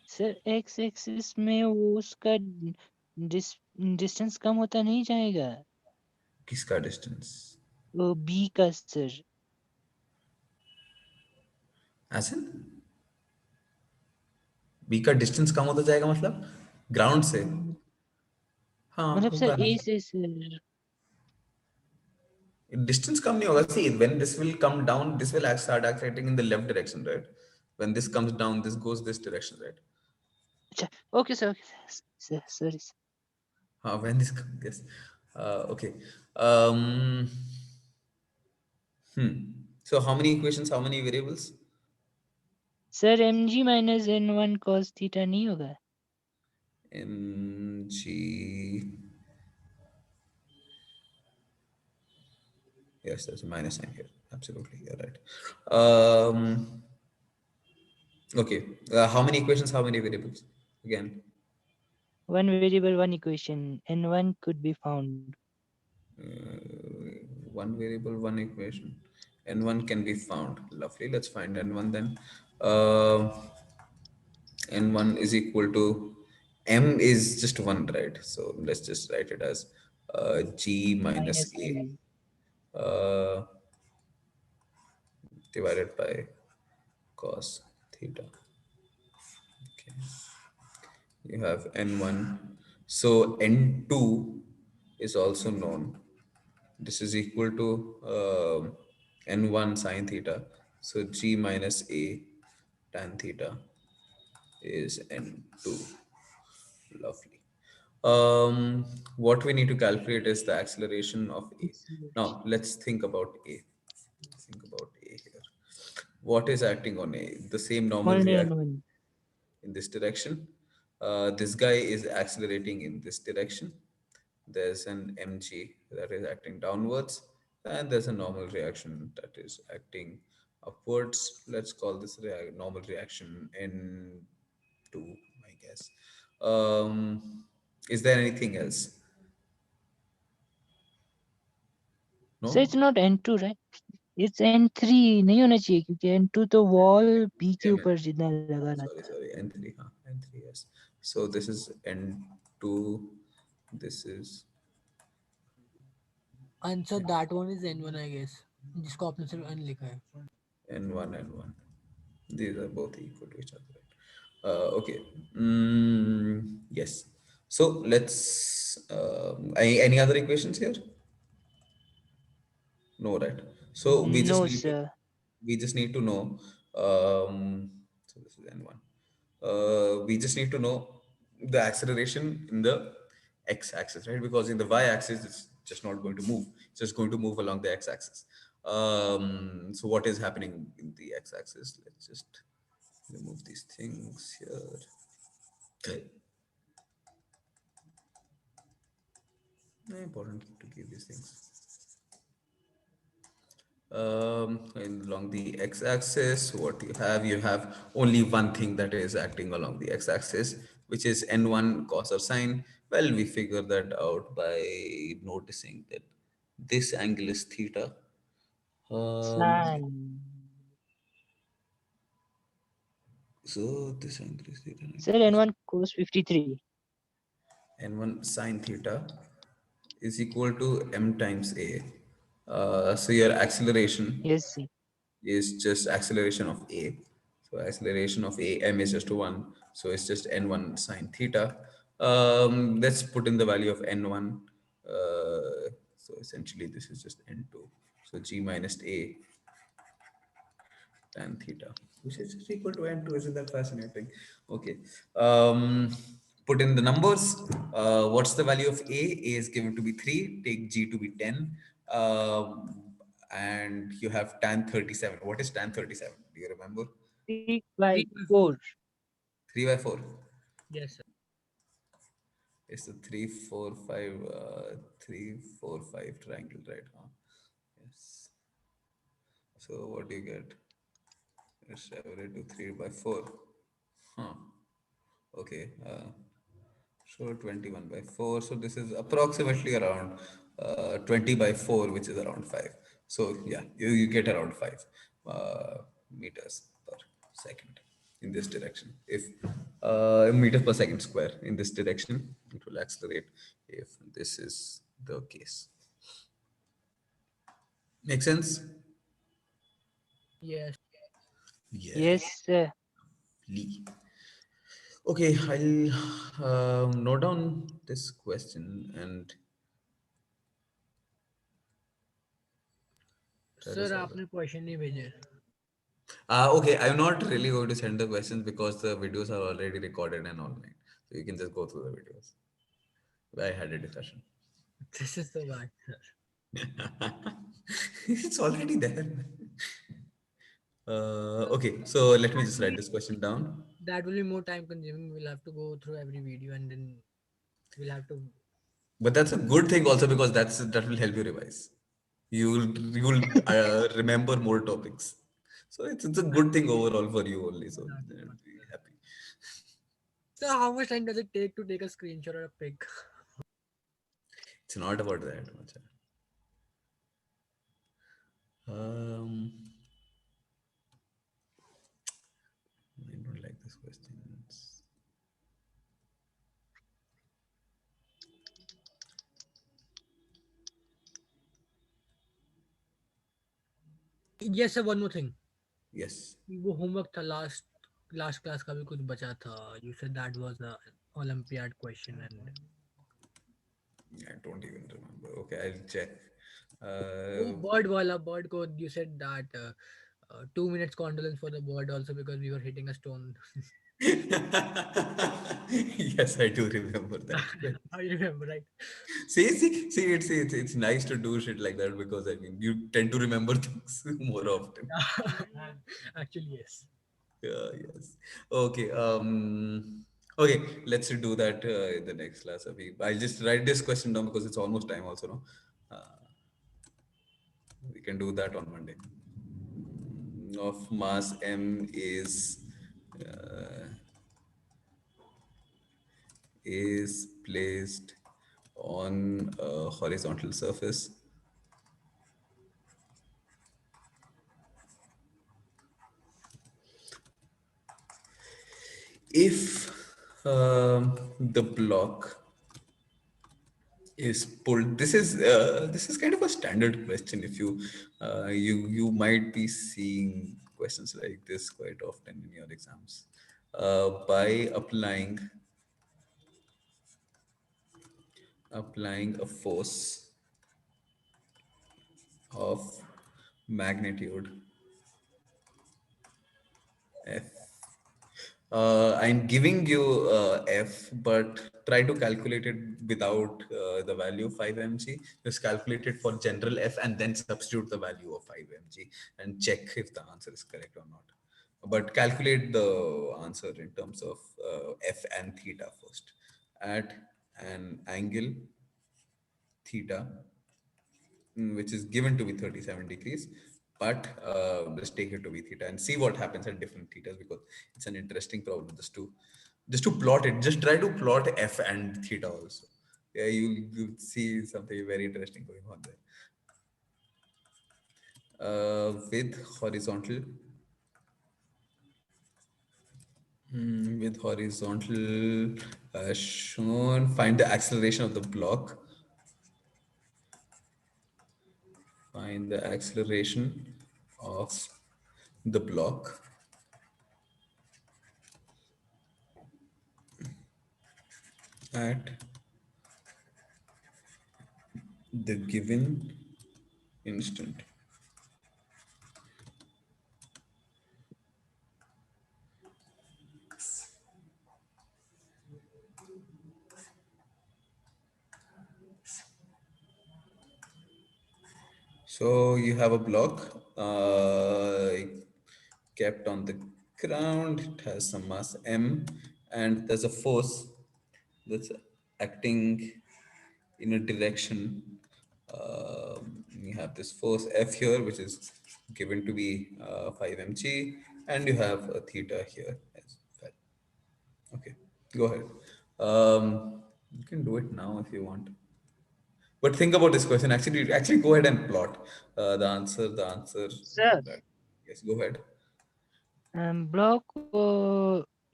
Sir x axis में वो उसका distance कम होता नहीं जाएगा? किसका distance? वो b का sir. As in b का distance कम होता जाएगा मतलब ग्राउंड से? हाँ मतलब होगा सर ना. a से सर. Distance कम नहीं होगा. See, when this will come down, this will start accelerating in the left direction, right? When this comes down, this goes this direction, right? अच्छा okay sir sir sorry sir. When this comes, yes. Okay. Um, So how many equations? How many variables? Sir mg minus n1 cos theta नहीं होगा? Mg. Yes, there's a minus sign here. Absolutely, you're right. Okay. How many equations? How many variables? Again. One variable, one equation, n1 could be found. One variable, one equation. N1 can be found. Lovely. Let's find N1 then. N1 is equal to M is just one, right? So let's just write it as G minus Minus A a. divided by cos theta. Okay. You have N1. So N2 is also known. This is equal to N1 sine theta. So G minus A tan theta is N2. Lovely. What we need to calculate is the acceleration of A. Now let's think about A. Think about A here. What is acting on A? The same normal Only reaction n1. in this direction. This guy is accelerating in this direction. There's an mg that is acting downwards, and there's a normal reaction that is acting upwards. Let's call this normal reaction N2, I guess. Is there anything else? So it's No? not n2, right? It's n3 नहीं होना चाहिए क्योंकि n2 तो wall b के Yeah, ऊपर जितना लगा रहा sorry, था. sorry, N3, huh? N3, yes. So this is N2, this is Answer that one is N1 I guess. जिसको आपने सिर्फ N लिखा है. N1, N1. These are both equal to each other, right? Okay. Yes. So let's. Any other equations here? No, right? So No sir. we just need to know. So this is N1. We just need to know the acceleration in the x-axis, right? Because in the y-axis, it's just not going to move. It's just going to move along the x-axis. So what is happening in the x-axis? Let's just remove these things here. Important to keep these things. And along the x-axis, what you have only one thing that is acting along the x-axis, which is n1 cos or sine. Well, we figure that out by noticing that this angle is theta. San. So this angle is theta. Sir, N1 cos 53. N1 sine theta is equal to m times a. So your acceleration Yes, sir. is just acceleration of a. So acceleration of a, m is just 1. So it's just n1 sine theta. Let's put in the value of n1. So essentially this is just n2. So g minus a tan theta, which is just equal to n2. Isn't that fascinating? Okay. Put in the numbers. What's the value of a? A is given to be 3. Take g to be 10. And you have tan 37. What is tan 37? Do you remember? 3 by 3 by 4. 4. 3 by 4. Yes, sir. It's the 3, 4, 5, 3, 4, 5 triangle, right? Huh? Yes. So what do you get? It's 7 into 3 by 4. Huh. Okay. So 21 by 4. So this is approximately around 20 by 4, which is around 5. So yeah, you get around 5 meters per second in this direction. If meters per second square in this direction, it will accelerate if this is the case. Make sense? Yes. Yeah. Yes, sir. Lee. Okay, I'll note down this question and try to sir solve it. आपने question नहीं भेजे. Okay, I'm not really going to send the questions because the videos are already recorded and online. So you can just go through the videos. I had a discussion. This is so bad, sir. It's already there. Okay, so let me That just will write be this question down. that will be more time consuming. We'll have to go through every video and then we'll have to. But that's a good thing also because that will help you revise. You'll remember more topics. So it's a good thing overall for you only. So be happy. So how much time does it take to take a screenshot or a pic? It's not about that much. Um, I don't like this questions. Yes, sir. One more thing. Yes. वो homework था last class का भी कुछ बचा था. You said that was a Olympiad question and I don't even remember. Okay, I'll check. वो Uh, bird वाला bird को you said that 2 minutes condolence for the bird also because we were hitting a stone. yes, I do remember that. I remember, right? See, it's nice to do shit like that because I mean you tend to remember things more often. Actually, yes. Yeah, yes. Okay. Okay. Let's do that in the next class. I'll just write this question down because it's almost time. Also, no. Uh, we can do that on Monday. Of mass m uh, is placed on a horizontal surface. If the block is pulled, this is kind of a standard question. If you might be seeing questions like this quite often in your exams. By applying a force of magnitude F I'm giving you F, but try to calculate it without the value of 5 mg. Just calculate it for general F and then substitute the value of 5 mg and check if the answer is correct or not. But calculate the answer in terms of F and theta first. At an angle theta, which is given to be 37 degrees, but just take it to be theta and see what happens at different thetas, because it's an interesting problem just to plot it. Just try to plot F and theta also. Yeah, you'll see something very interesting going on there. With horizontal, shown, find the acceleration of the block. Find the acceleration of the block at the given instant. So you have a block kept on the ground. It has some mass m, and there's a force that's acting in a direction. You have this force F here, which is given to be 5 mg, and you have a theta here as well. Okay, go ahead. You can do it now if you want. But think about this question. Actually, go ahead and plot the answer. The answer. Sir, That, yes, go ahead. Block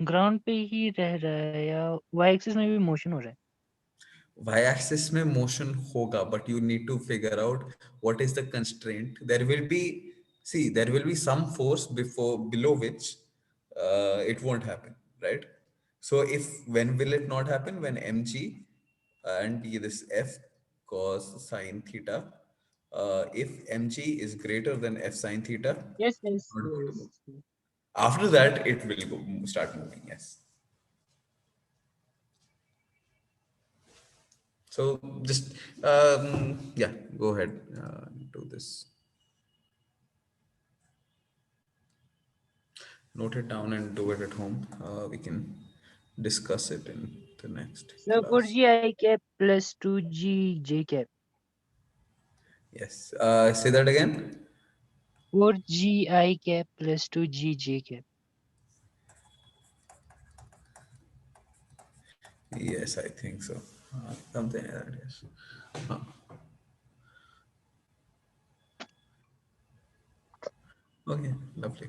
ground पे ही रह रहा है या Y axis में भी motion हो रहा है? Y-axis में motion होगा, but you need to figure out what is the constraint. There will be some force below which it won't happen, right? So when will it not happen? When mg and this f cos sine theta, if mg is greater than f sine theta, Yes, yes, not going to yes. move. After that, it will start moving. Yes. So just yeah, go ahead, do this. Note it down and do it at home. We can discuss it in the next Sir, class. 4g I cap plus 2g j cap. Yes. Say that again. 4g I cap plus 2g j cap. Yes, I think so. Something like that. Yes. Uh, okay. Lovely.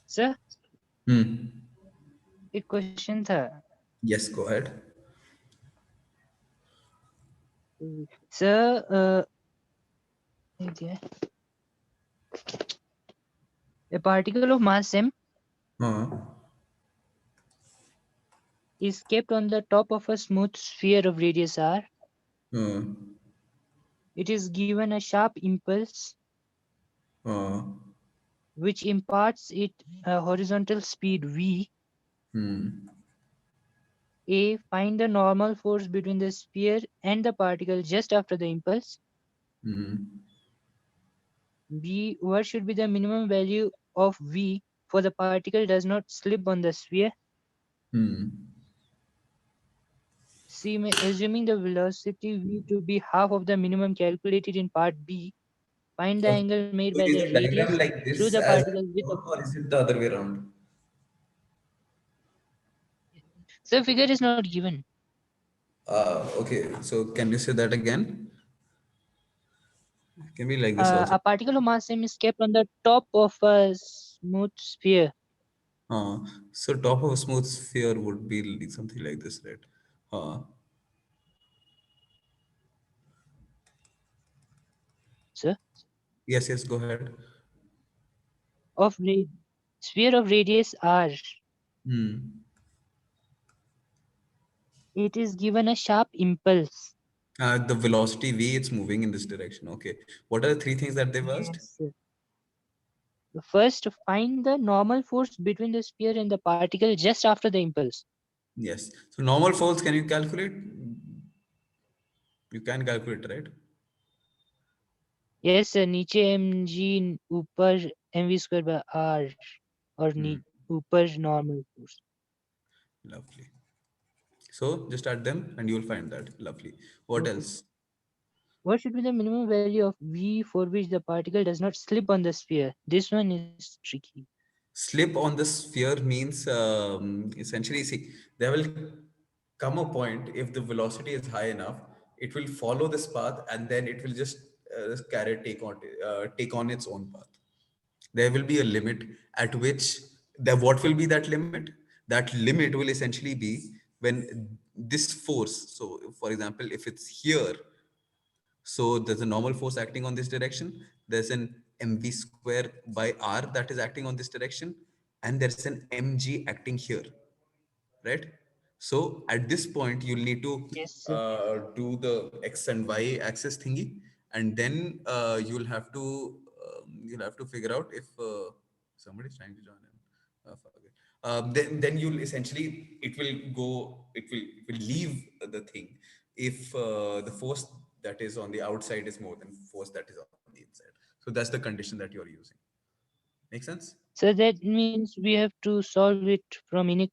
Sir, Hmm. एक question था. Yes. Go ahead. Sir, a particle of mass m Uh, is kept on the top of a smooth sphere of radius r. uh, It is given a sharp impulse uh, which imparts it a horizontal speed v. hmm. A. Find the normal force between the sphere and the particle just after the impulse. Hmm. B. What should be the minimum value of v for the particle does not slip on the sphere? Hmm. C. Assuming the velocity v to be half of the minimum calculated in part B, find the Okay. angle made So by is the the diagram radius like through this the as particle with a... or is it the other way around? So figure is not given. Okay. So can you say that again? Can be like this also. A particle of mass m is kept on the top of a smooth sphere. So top of a smooth sphere would be something like this, right? Sir, Yes, yes, go ahead. of sphere of radius r. Hmm. It is given a sharp impulse. The velocity v, it's moving in this direction. Okay. What are the three things that they've asked? Yes, sir. first find the normal force between the sphere and the particle just after the impulse. Yes. So normal force, can you calculate? You can calculate, right? Yes, नीचे mg ऊपर mv square by r और Hmm. ऊपर normal force. Lovely. So just add them and you'll find that. Lovely. What So else? what should be the minimum value of v for which the particle does not slip on the sphere? This one is tricky. Slip on the sphere means essentially, see, there will come a point if the velocity is high enough, it will follow this path and then it will just carry take on its own path. There will be a limit at which there what will be that limit? That limit will essentially be when this force. So, for example, if it's here, so there's a normal force acting on this direction. There's an mv square by r that is acting on this direction, and there's an mg acting here, right? So at this point, you'll need to Yes, do the x and y axis thingy, and then you'll have to figure out if somebody's trying to join in. Forget. Then you'll essentially it will leave the thing if the force that is on the outside is more than force that is on the inside. So that's the condition that you're using. Make sense? so that means we have to solve it from inequality.